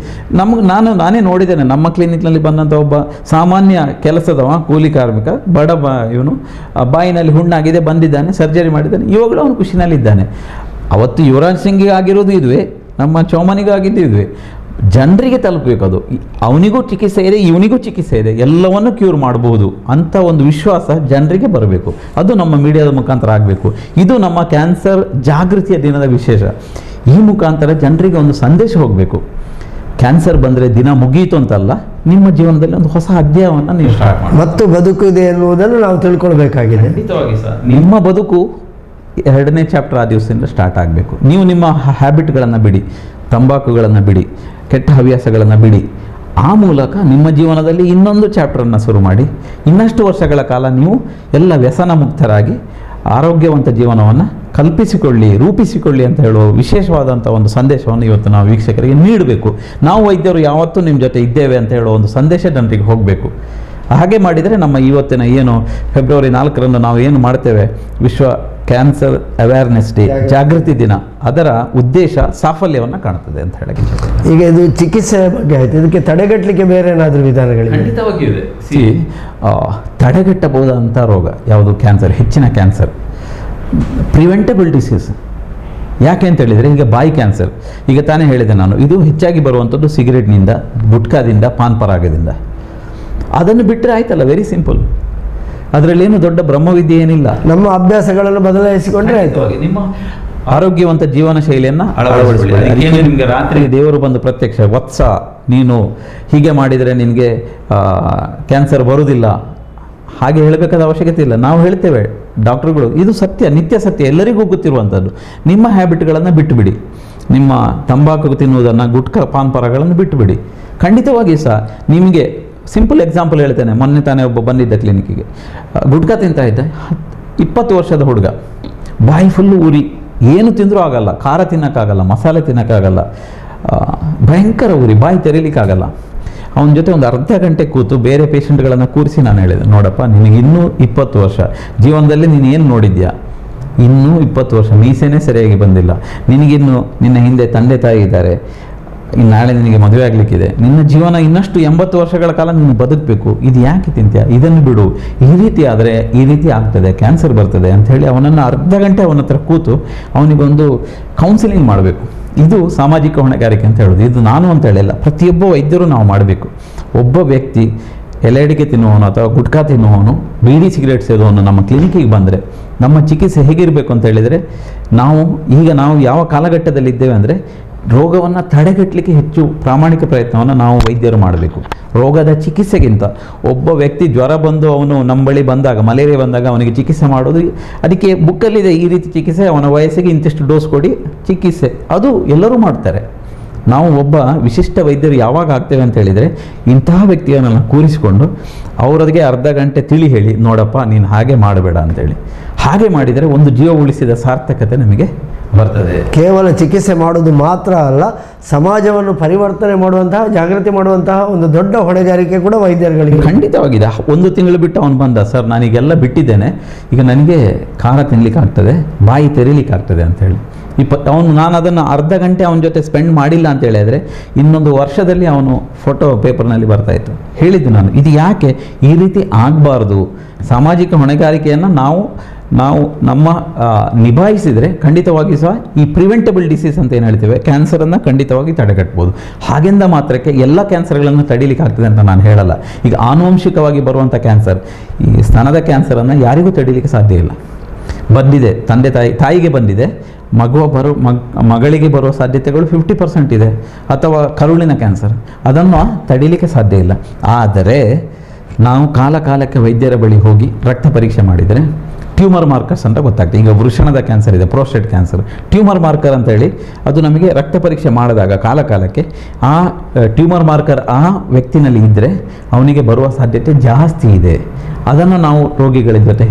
ನಾನೇ ನೋಡಿದ್ದೇನೆ, ನಮ್ಮ ಕ್ಲಿನಿಕ್ನಲ್ಲಿ ಬಂದಂಥ ಒಬ್ಬ ಸಾಮಾನ್ಯ ಕೆಲಸದವ ಕೂಲಿ ಕಾರ್ಮಿಕ, ಬಡ ಇವನು ಬಾಯಿನಲ್ಲಿ ಹುಣ್ಣಾಗಿದೆ, ಬಂದಿದ್ದಾನೆ, ಸರ್ಜರಿ ಮಾಡಿದ್ದಾನೆ, ಇವಾಗಲೂ ಅವನು ಖುಷಿನಲ್ಲಿದ್ದಾನೆ. ಅವತ್ತು ಯುವರಾಜ್ ಸಿಂಗಿಗೆ ಆಗಿರೋದು ಇದುವೇ, ನಮ್ಮ ಚೌಮನಿಗಾಗಿದ್ದು ಇದುವೇ. ಜನರಿಗೆ ತಲುಪಬೇಕು, ಅದು ಅವನಿಗೂ ಚಿಕಿತ್ಸೆ ಇದೆ, ಇವನಿಗೂ ಚಿಕಿತ್ಸೆ ಇದೆ, ಎಲ್ಲವನ್ನು ಕ್ಯೂರ್ ಮಾಡಬಹುದು ಅಂತ ಒಂದು ವಿಶ್ವಾಸ ಜನರಿಗೆ ಬರಬೇಕು. ಅದು ನಮ್ಮ ಮೀಡಿಯಾದ ಮುಖಾಂತರ ಆಗಬೇಕು. ಇದು ನಮ್ಮ ಕ್ಯಾನ್ಸರ್ ಜಾಗೃತಿಯ ದಿನದ ವಿಶೇಷ. ಈ ಮುಖಾಂತರ ಜನರಿಗೆ ಒಂದು ಸಂದೇಶ ಹೋಗಬೇಕು. ಕ್ಯಾನ್ಸರ್ ಬಂದರೆ ದಿನ ಮುಗಿಯಿತು ಅಂತಲ್ಲ, ನಿಮ್ಮ ಜೀವನದಲ್ಲಿ ಒಂದು ಹೊಸ ಅಧ್ಯಾಯವನ್ನು ನೀವು ಸ್ಟಾರ್ಟ್ ಮಾಡಿ ಮತ್ತು ಬದುಕುದೆ ಎನ್ನುವುದನ್ನು ನಾವು ತಿಳ್ಕೊಳ್ಬೇಕಾಗಿದೆ. ಖಂಡಿತವಾಗಿ ಸರ್, ನಿಮ್ಮ ಬದುಕು 2ನೇ ಚಾಪ್ಟರ್ ಆ ದಿವಸದಿಂದ ಸ್ಟಾರ್ಟ್ ಆಗಬೇಕು. ನೀವು ನಿಮ್ಮ ಹ್ಯಾಬಿಟ್ಗಳನ್ನು ಬಿಡಿ, ತಂಬಾಕುಗಳನ್ನು ಬಿಡಿ, ಕೆಟ್ಟ ಹವ್ಯಾಸಗಳನ್ನು ಬಿಡಿ. ಆ ಮೂಲಕ ನಿಮ್ಮ ಜೀವನದಲ್ಲಿ ಇನ್ನೊಂದು ಚಾಪ್ಟರನ್ನು ಶುರು ಮಾಡಿ, ಇನ್ನಷ್ಟು ವರ್ಷಗಳ ಕಾಲ ನೀವು ಎಲ್ಲ ವ್ಯಸನ ಮುಕ್ತರಾಗಿ ಆರೋಗ್ಯವಂತ ಜೀವನವನ್ನು ರೂಪಿಸಿಕೊಳ್ಳಿ ಅಂತ ಹೇಳುವ ವಿಶೇಷವಾದಂಥ ಒಂದು ಸಂದೇಶವನ್ನು ಇವತ್ತು ನಾವು ವೀಕ್ಷಕರಿಗೆ ನೀಡಬೇಕು. ನಾವು ವೈದ್ಯರು ಯಾವತ್ತೂ ನಿಮ್ಮ ಜೊತೆ ಇದ್ದೇವೆ ಅಂತ ಹೇಳುವ ಒಂದು ಸಂದೇಶ ಜನರಿಗೆ ಹೋಗಬೇಕು. ಹಾಗೆ ಮಾಡಿದರೆ ನಮ್ಮ ಇವತ್ತಿನ ಏನು ಫೆಬ್ರವರಿ 4ರಂದು ನಾವು ಏನು ಮಾಡ್ತೇವೆ, ವಿಶ್ವ ಕ್ಯಾನ್ಸರ್ ಅವೇರ್ನೆಸ್ ಡೇ, ಜಾಗೃತಿ ದಿನ, ಅದರ ಉದ್ದೇಶ ಸಾಫಲ್ಯವನ್ನು ಕಾಣ್ತದೆ ಅಂತ ಹೇಳಕ್ಕೆ. ಈಗ ಇದು ಚಿಕಿತ್ಸೆ ಬಗ್ಗೆ ಆಯ್ತು, ಇದಕ್ಕೆ ತಡೆಗಟ್ಟಲಿಕ್ಕೆ ಬೇರೆ ಏನಾದರೂ ವಿಧಾನಗಳಿವೆ? ಖಂಡಿತವಾಗಿಯೂ ಇದೆ. ತಡೆಗಟ್ಟಬಹುದಂಥ ರೋಗ ಯಾವುದು? ಕ್ಯಾನ್ಸರ್, ಹೆಚ್ಚಿನ ಕ್ಯಾನ್ಸರ್, ಪ್ರಿವೆಂಟಬಲ್ ಡಿಸೀಸ್. ಯಾಕೆ ಅಂತ ಹೇಳಿದರೆ, ಈಗ ಬಾಯಿ ಕ್ಯಾನ್ಸರ್, ಈಗ ತಾನೇ ಹೇಳಿದೆ ನಾನು, ಇದು ಹೆಚ್ಚಾಗಿ ಬರುವಂಥದ್ದು ಸಿಗರೇಟ್ನಿಂದ, ಗುಟ್ಕಾದಿಂದ, ಪಾನ್ ಪರಾಗದಿಂದ. ಅದನ್ನು ಬಿಟ್ಟರೆ ಆಯ್ತಲ್ಲ, ವೆರಿ ಸಿಂಪಲ್. ಅದರಲ್ಲೇನು ದೊಡ್ಡ ಬ್ರಹ್ಮವಿದ್ಯೆ ಏನಿಲ್ಲ. ನಮ್ಮ ಅಭ್ಯಾಸಗಳನ್ನು ಬದಲಾಯಿಸಿಕೊಂಡ್ರೆ ಆಯ್ತು. ನಿಮ್ಮ ಆರೋಗ್ಯವಂತ ಜೀವನ ಶೈಲಿಯನ್ನು ಅಳವಡಿಸಿಕೊಳ್ಳಿ. ನಿಮಗೆ ರಾತ್ರಿ ದೇವರು ಬಂದು ಪ್ರತ್ಯಕ್ಷ, ವತ್ಸ ನೀನು ಹೀಗೆ ಮಾಡಿದರೆ ನಿನಗೆ ಕ್ಯಾನ್ಸರ್ ಬರುವುದಿಲ್ಲ, ಹಾಗೆ ಹೇಳಬೇಕಾದ ಅವಶ್ಯಕತೆ ಇಲ್ಲ. ನಾವು ಹೇಳ್ತೇವೆ ಡಾಕ್ಟರ್ಗಳು, ಇದು ಸತ್ಯ, ನಿತ್ಯ ಸತ್ಯ, ಎಲ್ಲರಿಗೂ ಗೊತ್ತಿರುವಂಥದ್ದು. ನಿಮ್ಮ ಹ್ಯಾಬಿಟ್ಗಳನ್ನು ಬಿಟ್ಟುಬಿಡಿ. ನಿಮ್ಮ ತಂಬಾಕು ತಿನ್ನುವುದನ್ನು, ಗುಟ್ಕಾ ಪಾನ್ ಪರಾಗಳನ್ನು ಬಿಟ್ಟುಬಿಡಿ. ಖಂಡಿತವಾಗಿ ಸಹ ನಿಮಗೆ ಸಿಂಪಲ್ ಎಕ್ಸಾಂಪಲ್ ಹೇಳ್ತೇನೆ. ಮೊನ್ನೆ ತಾನೇ ಒಬ್ಬ ಬಂದಿದ್ದ ಕ್ಲಿನಿಕ್ಕಿಗೆ, ಗುಟ್ಕಾ ತಿಂತಾ ಇದ್ದ, 20 ವರ್ಷದ ಹುಡುಗ, ಬಾಯಿ ಫುಲ್ಲು ಉರಿ, ಏನು ತಿಂದರೂ ಆಗಲ್ಲ, ಖಾರ ತಿನ್ನೋಕ್ಕಾಗಲ್ಲ, ಮಸಾಲೆ ತಿನ್ನೋಕ್ಕಾಗಲ್ಲ, ಭಯಂಕರ ಉರಿ, ಬಾಯಿ ತೆರೀಲಿಕ್ಕಾಗಲ್ಲ. ಅವನ ಜೊತೆ ಒಂದು ಅರ್ಧ ಗಂಟೆ ಕೂತು ಬೇರೆ ಪೇಷಂಟ್ಗಳನ್ನು ಕೂರಿಸಿ ನಾನು ಹೇಳಿದೆ, ನೋಡಪ್ಪ ನಿನಗೆ ಇನ್ನೂ 20 ವರ್ಷ ಜೀವನದಲ್ಲಿ ನೀನು ಏನು ನೋಡಿದ್ಯಾ? ಇನ್ನೂ 20 ವರ್ಷ, ಮೀಸೆನೇ ಸರಿಯಾಗಿ ಬಂದಿಲ್ಲ, ನಿನಗಿನ್ನು ನಿನ್ನ ಹಿಂದೆ ತಂದೆ ತಾಯಿ ಇದ್ದಾರೆ, ನಾಳೆ ನಿನಗೆ ಮದುವೆ ಆಗಲಿಕ್ಕಿದೆ, ನಿನ್ನ ಜೀವನ ಇನ್ನಷ್ಟು 80 ವರ್ಷಗಳ ಕಾಲ ನೀನು ಬದುಕಬೇಕು, ಇದು ಯಾಕೆ ತಿಂತೀಯ? ಇದನ್ನು ಬಿಡು, ಈ ರೀತಿ ಆದರೆ ಈ ರೀತಿ ಆಗ್ತದೆ, ಕ್ಯಾನ್ಸರ್ ಬರ್ತದೆ ಅಂತ ಹೇಳಿ ಅವನನ್ನು ಅರ್ಧ ಗಂಟೆ ಅವನ ಹತ್ರ ಕೂತು ಅವನಿಗೊಂದು ಕೌನ್ಸಿಲಿಂಗ್ ಮಾಡಬೇಕು. ಇದು ಸಾಮಾಜಿಕ ಹೊಣೆಗಾರಿಕೆ ಅಂತ ಹೇಳೋದು. ಇದು ನಾನು ಅಂತ ಹೇಳಿಲ್ಲ, ಪ್ರತಿಯೊಬ್ಬ ವೈದ್ಯರು ನಾವು ಮಾಡಬೇಕು. ಒಬ್ಬ ವ್ಯಕ್ತಿ ಎಲೆ ಅಡಿಕೆ ತಿನ್ನುವವನು ಅಥವಾ ಗುಟ್ಕಾ ತಿನ್ನುವವನು, ಬೀಡಿ ಸಿಗರೇಟ್ ಸೇದುವವನು ನಮ್ಮ ಕ್ಲಿನಿಕ್ಕಿಗೆ ಬಂದರೆ ನಮ್ಮ ಚಿಕಿತ್ಸೆ ಹೇಗಿರಬೇಕು ಅಂತ ಹೇಳಿದರೆ, ನಾವು ಯಾವ ಕಾಲಘಟ್ಟದಲ್ಲಿದ್ದೇವೆ ಅಂದರೆ, ರೋಗವನ್ನು ತಡೆಗಟ್ಟಲಿಕ್ಕೆ ಹೆಚ್ಚು ಪ್ರಾಮಾಣಿಕ ಪ್ರಯತ್ನವನ್ನು ನಾವು ವೈದ್ಯರು ಮಾಡಬೇಕು. ರೋಗದ ಚಿಕಿತ್ಸೆಗಿಂತ ಒಬ್ಬ ವ್ಯಕ್ತಿ ಜ್ವರ ಬಂದು ಅವನು ನಮ್ಮ ಬಳಿ ಬಂದಾಗ, ಮಲೇರಿಯಾ ಬಂದಾಗ ಅವನಿಗೆ ಚಿಕಿತ್ಸೆ ಮಾಡೋದು, ಅದಕ್ಕೆ ಬುಕ್ಕಲ್ಲಿದೆ ಈ ರೀತಿ ಚಿಕಿತ್ಸೆ, ಅವನ ವಯಸ್ಸಿಗೆ ಇಂತಿಷ್ಟು ಡೋಸ್ ಕೊಡಿ ಚಿಕಿತ್ಸೆ, ಅದು ಎಲ್ಲರೂ ಮಾಡ್ತಾರೆ. ನಾವು ಒಬ್ಬ ವಿಶಿಷ್ಟ ವೈದ್ಯರು ಯಾವಾಗ ಆಗ್ತೇವೆ ಅಂತ ಹೇಳಿದರೆ, ಇಂತಹ ವ್ಯಕ್ತಿಯನ್ನು ಕೂರಿಸಿಕೊಂಡು ಅವರಿಗೆ ಅರ್ಧ ಗಂಟೆ ತಿಳಿ ಹೇಳಿ, ನೋಡಪ್ಪ ನೀನು ಹಾಗೆ ಮಾಡಬೇಡ ಅಂತೇಳಿ, ಹಾಗೆ ಮಾಡಿದರೆ ಒಂದು ಜೀವ ಉಳಿಸಿದ ಸಾರ್ಥಕತೆ ನಮಗೆ ಬರ್ತದೆ. ಕೇವಲ ಚಿಕಿತ್ಸೆ ಮಾಡೋದು ಮಾತ್ರ ಅಲ್ಲ, ಸಮಾಜವನ್ನು ಪರಿವರ್ತನೆ ಮಾಡುವಂತಹ, ಜಾಗೃತಿ ಮಾಡುವಂತಹ ಒಂದು ದೊಡ್ಡ ಹೊಣೆಗಾರಿಕೆ ಕೂಡ ವೈದ್ಯರುಗಳಿಗೆ ಖಂಡಿತವಾಗಿದೆ. 1 ತಿಂಗಳು ಬಿಟ್ಟು ಅವನು ಬಂದ, ಸರ್ ನಾನೀಗೆಲ್ಲ ಬಿಟ್ಟಿದ್ದೇನೆ, ಈಗ ನನಗೆ ಖಾರ ತಿನ್ಲಿಕ್ಕೆ ಆಗ್ತದೆ, ಬಾಯಿ ತೆರೀಲಿಕ್ಕೆ ಆಗ್ತದೆ ಅಂತೇಳಿ. ನಾನು ಅದನ್ನು ಅರ್ಧ ಗಂಟೆ ಅವನ ಜೊತೆ ಸ್ಪೆಂಡ್ ಮಾಡಿಲ್ಲ ಅಂತ ಹೇಳಿದರೆ, ಇನ್ನೊಂದು ವರ್ಷದಲ್ಲಿ ಅವನು ಫೋಟೋ ಪೇಪರ್ನಲ್ಲಿ ಬರ್ತಾಯಿತ್ತು. ಹೇಳಿದ್ದು ನಾನು, ಇದು ಯಾಕೆ ಈ ರೀತಿ ಆಗಬಾರ್ದು. ಸಾಮಾಜಿಕ ಹೊಣೆಗಾರಿಕೆಯನ್ನು ನಾವು ನಮ್ಮ ನಿಭಾಯಿಸಿದರೆ ಖಂಡಿತವಾಗಿ ಸಹ ಈ ಪ್ರಿವೆಂಟಬಲ್ ಡಿಸೀಸ್ ಅಂತ ಏನು ಹೇಳ್ತೇವೆ, ಕ್ಯಾನ್ಸರನ್ನು ಖಂಡಿತವಾಗಿ ತಡೆಗಟ್ಬೋದು. ಹಾಗೆಂದ ಮಾತ್ರಕ್ಕೆ ಎಲ್ಲ ಕ್ಯಾನ್ಸರ್ಗಳನ್ನು ತಡೀಲಿಕ್ಕೆ ಆಗ್ತದೆ ಅಂತ ನಾನು ಹೇಳಲ್ಲ. ಈಗ ಆನುವಂಶಿಕವಾಗಿ ಬರುವಂಥ ಕ್ಯಾನ್ಸರ್, ಈ ಸ್ತನದ ಕ್ಯಾನ್ಸರನ್ನು ಯಾರಿಗೂ ತಡೀಲಿಕ್ಕೆ ಸಾಧ್ಯ ಇಲ್ಲ. ಬಂದಿದೆ, ತಾಯಿಗೆ ಬಂದಿದೆ, ಮಗಳಿಗೆ ಬರುವ ಸಾಧ್ಯತೆಗಳು 50% ಇದೆ. ಅಥವಾ ಕರುಳಿನ ಕ್ಯಾನ್ಸರ್, ಅದನ್ನು ತಡೀಲಿಕ್ಕೆ ಸಾಧ್ಯ ಇಲ್ಲ. ಆದರೆ ನಾವು ಕಾಲಕ್ಕೆ ವೈದ್ಯರ ಬಳಿ ಹೋಗಿ ರಕ್ತ ಪರೀಕ್ಷೆ ಮಾಡಿದರೆ ಟ್ಯೂಮರ್ ಮಾರ್ಕರ್ಸ್ ಅಂತ ಗೊತ್ತಾಗ್ತದೆ. ಈಗ ವೃಷಣದ ಕ್ಯಾನ್ಸರ್ ಇದೆ, ಪ್ರೋಸ್ಟೇಟ್ ಕ್ಯಾನ್ಸರ್, ಟ್ಯೂಮರ್ ಮಾರ್ಕರ್ ಅಂತ ಹೇಳಿ ಅದು ನಮಗೆ ರಕ್ತ ಪರೀಕ್ಷೆ ಮಾಡಿದಾಗ ಕಾಲಕ್ಕೆ ಆ ಟ್ಯೂಮರ್ ಮಾರ್ಕರ್ ಆ ವ್ಯಕ್ತಿನಲ್ಲಿ ಇದ್ದರೆ ಅವನಿಗೆ ಬರುವ ಸಾಧ್ಯತೆ ಜಾಸ್ತಿ ಇದೆ. ಅದನ್ನು ನಾವು ರೋಗಿಗಳ ಜೊತೆ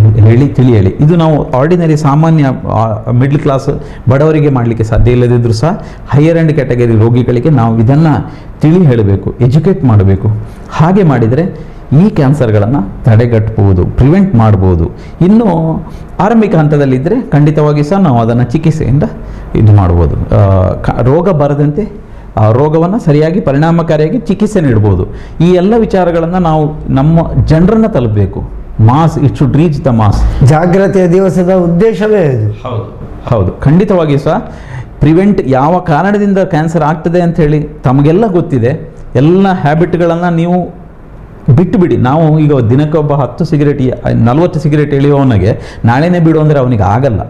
ತಿಳಿ ಹೇಳಿ, ಇದು ನಾವು ಆರ್ಡಿನರಿ ಸಾಮಾನ್ಯ ಮಿಡ್ಲ್ ಕ್ಲಾಸ್ ಬಡವರಿಗೆ ಮಾಡಲಿಕ್ಕೆ ಸಾಧ್ಯ ಇಲ್ಲದಿದ್ದರೂ ಸಹ ಹೈಯರ್ ಆ್ಯಂಡ್ ಕ್ಯಾಟಗರಿ ರೋಗಿಗಳಿಗೆ ನಾವು ಇದನ್ನು ತಿಳಿ ಹೇಳಬೇಕು, ಎಜುಕೇಟ್ ಮಾಡಬೇಕು. ಹಾಗೆ ಮಾಡಿದರೆ ಈ ಕ್ಯಾನ್ಸರ್ಗಳನ್ನು ತಡೆಗಟ್ಟಬಹುದು, ಪ್ರಿವೆಂಟ್ ಮಾಡ್ಬೋದು. ಇನ್ನು ಆರಂಭಿಕ ಹಂತದಲ್ಲಿದ್ದರೆ ಖಂಡಿತವಾಗಿ ಸಹ ನಾವು ಅದನ್ನು ಚಿಕಿತ್ಸೆಯಿಂದ ಇದು ಮಾಡ್ಬೋದು. ರೋಗ ಬರದಂತೆ ಆ ರೋಗವನ್ನು ಸರಿಯಾಗಿ ಪರಿಣಾಮಕಾರಿಯಾಗಿ ಚಿಕಿತ್ಸೆ ನೀಡ್ಬೋದು. ಈ ಎಲ್ಲ ವಿಚಾರಗಳನ್ನು ನಾವು ನಮ್ಮ ಜನರನ್ನು ತಲುಪಬೇಕು. Mass, it should reach the mass. ಜಾಗೃತಿಯ ದಿವಸದ ಉದ್ದೇಶವೇ ಇದು. ಹೌದು, ಖಂಡಿತವಾಗಿ ಸಹ ಪ್ರಿವೆಂಟ್, ಯಾವ ಕಾರಣದಿಂದ ಕ್ಯಾನ್ಸರ್ ಆಗ್ತದೆ ಅಂಥೇಳಿ ತಮಗೆಲ್ಲ ಗೊತ್ತಿದೆ. ಎಲ್ಲ ಹ್ಯಾಬಿಟ್ಗಳನ್ನು ನೀವು ಬಿಟ್ಟುಬಿಡಿ. ನಾವು ಈಗ ದಿನಕ್ಕೊಬ್ಬ 10 ಸಿಗರೇಟ್ 40 ಸಿಗರೇಟ್ ಎಳೆಯುವವನಿಗೆ ನಾಳೆನೇ ಬಿಡು ಅಂದರೆ ಅವನಿಗೆ ಆಗಲ್ಲ.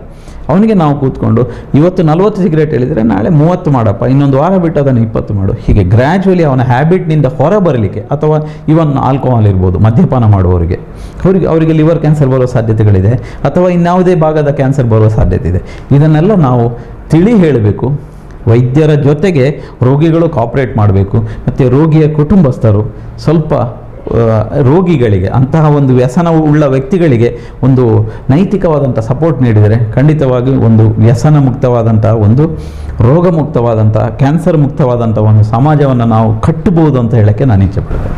ಅವನಿಗೆ ನಾವು ಕೂತ್ಕೊಂಡು ಇವತ್ತು 40 ಸಿಗರೇಟ್ ಹೇಳಿದರೆ ನಾಳೆ 30 ಮಾಡಪ್ಪ, ಇನ್ನೊಂದು ವಾರ ಬಿಟ್ಟು ಅದನ್ನು 20 ಮಾಡು. ಹೀಗೆ ಗ್ರ್ಯಾಜುವಲಿ ಅವನ ಹ್ಯಾಬಿಟ್ನಿಂದ ಹೊರ ಬರಲಿಕ್ಕೆ, ಅಥವಾ ಇವನ್ ಆಲ್ಕೋಹಾಲ್ ಇರ್ಬೋದು, ಮದ್ಯಪಾನ ಮಾಡುವವರಿಗೆ ಅವರಿಗೆ ಲಿವರ್ ಕ್ಯಾನ್ಸರ್ ಬರುವ ಸಾಧ್ಯತೆಗಳಿದೆ, ಅಥವಾ ಇನ್ಯಾವುದೇ ಭಾಗದ ಕ್ಯಾನ್ಸರ್ ಬರುವ ಸಾಧ್ಯತೆ ಇದೆ. ಇದನ್ನೆಲ್ಲ ನಾವು ತಿಳಿ ಹೇಳಬೇಕು. ವೈದ್ಯರ ಜೊತೆಗೆ ರೋಗಿಗಳು ಕಾಪರೇಟ್ ಮಾಡಬೇಕು. ಮತ್ತು ರೋಗಿಯ ಕುಟುಂಬಸ್ಥರು ಸ್ವಲ್ಪ ರೋಗಿಗಳಿಗೆ, ಅಂತಹ ಒಂದು ವ್ಯಸನ ಉಳ್ಳ ವ್ಯಕ್ತಿಗಳಿಗೆ ಒಂದು ನೈತಿಕವಾದಂಥ ಸಪೋರ್ಟ್ ನೀಡಿದರೆ ಖಂಡಿತವಾಗಿ ಒಂದು ವ್ಯಸನ ಮುಕ್ತವಾದಂಥ, ಒಂದು ರೋಗ ಮುಕ್ತವಾದಂಥ, ಕ್ಯಾನ್ಸರ್ ಮುಕ್ತವಾದಂಥ ಒಂದು ಸಮಾಜವನ್ನು ನಾವು ಕಟ್ಟಬಹುದು ಅಂತ ಹೇಳೋಕ್ಕೆ ನಾನು ಇಚ್ಛೆಪಡ್ತೇನೆ.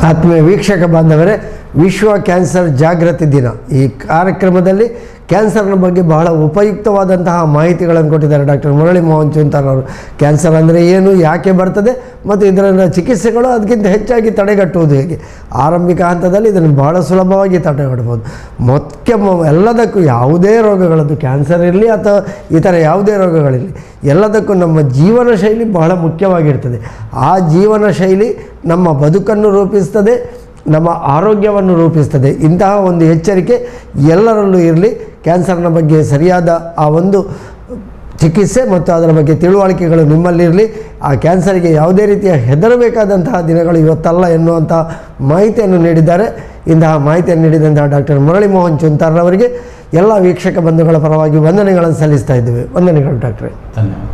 ಆತ್ಮೀಯ ವೀಕ್ಷಕ ಬಾಂಧವರೇ, ವಿಶ್ವ ಕ್ಯಾನ್ಸರ್ ಜಾಗೃತಿ ದಿನ ಈ ಕಾರ್ಯಕ್ರಮದಲ್ಲಿ ಕ್ಯಾನ್ಸರ್ನ ಬಗ್ಗೆ ಬಹಳ ಉಪಯುಕ್ತವಾದಂತಹ ಮಾಹಿತಿಗಳನ್ನು ಕೊಟ್ಟಿದ್ದಾರೆ ಡಾಕ್ಟರ್ ಮುರಳಿ ಮೋಹನ್ ಚೂಂತಾರ್ ಅವರು. ಕ್ಯಾನ್ಸರ್ ಅಂದರೆ ಏನು, ಯಾಕೆ ಬರ್ತದೆ ಮತ್ತು ಇದರ ಚಿಕಿತ್ಸೆಗಳು, ಅದಕ್ಕಿಂತ ಹೆಚ್ಚಾಗಿ ತಡೆಗಟ್ಟುವುದು ಹೇಗೆ. ಆರಂಭಿಕ ಹಂತದಲ್ಲಿ ಇದನ್ನು ಬಹಳ ಸುಲಭವಾಗಿ ತಡೆಗಟ್ಟಬಹುದು. ಎಲ್ಲದಕ್ಕೂ ಯಾವುದೇ ರೋಗಗಳದ್ದು, ಕ್ಯಾನ್ಸರ್ ಇರಲಿ ಅಥವಾ ಇತರ ಯಾವುದೇ ರೋಗಗಳಿರಲಿ, ಎಲ್ಲದಕ್ಕೂ ನಮ್ಮ ಜೀವನ ಶೈಲಿ ಬಹಳ ಮುಖ್ಯವಾಗಿರ್ತದೆ. ಆ ಜೀವನ ಶೈಲಿ ನಮ್ಮ ಬದುಕನ್ನು ರೂಪಿಸ್ತದೆ, ನಮ್ಮ ಆರೋಗ್ಯವನ್ನು ರೂಪಿಸ್ತದೆ. ಇಂತಹ ಒಂದು ಎಚ್ಚರಿಕೆ ಎಲ್ಲರಲ್ಲೂ ಇರಲಿ. ಕ್ಯಾನ್ಸರ್ನ ಬಗ್ಗೆ ಸರಿಯಾದ ಆ ಒಂದು ಚಿಕಿತ್ಸೆ ಮತ್ತು ಅದರ ಬಗ್ಗೆ ತಿಳುವಳಿಕೆಗಳು ನಿಮ್ಮಲ್ಲಿರಲಿ. ಆ ಕ್ಯಾನ್ಸರ್ಗೆ ಯಾವುದೇ ರೀತಿಯ ಹೆದರಬೇಕಾದಂತಹ ದಿನಗಳು ಇವತ್ತಲ್ಲ ಎನ್ನುವಂಥ ಮಾಹಿತಿಯನ್ನು ನೀಡಿದ್ದಾರೆ. ಇಂತಹ ಮಾಹಿತಿಯನ್ನು ನೀಡಿದಂತಹ ಡಾಕ್ಟರ್ ಮುರಳಿ ಮೋಹನ್ ಚೂಂತಾರ್ ಅವರಿಗೆ ಎಲ್ಲ ವೀಕ್ಷಕ ಬಂಧುಗಳ ಪರವಾಗಿ ವಂದನೆಗಳನ್ನು ಸಲ್ಲಿಸ್ತಾ ಇದ್ದೇವೆ. ವಂದನೆಗಳು ಡಾಕ್ಟ್ರೇ. ಧನ್ಯವಾದ.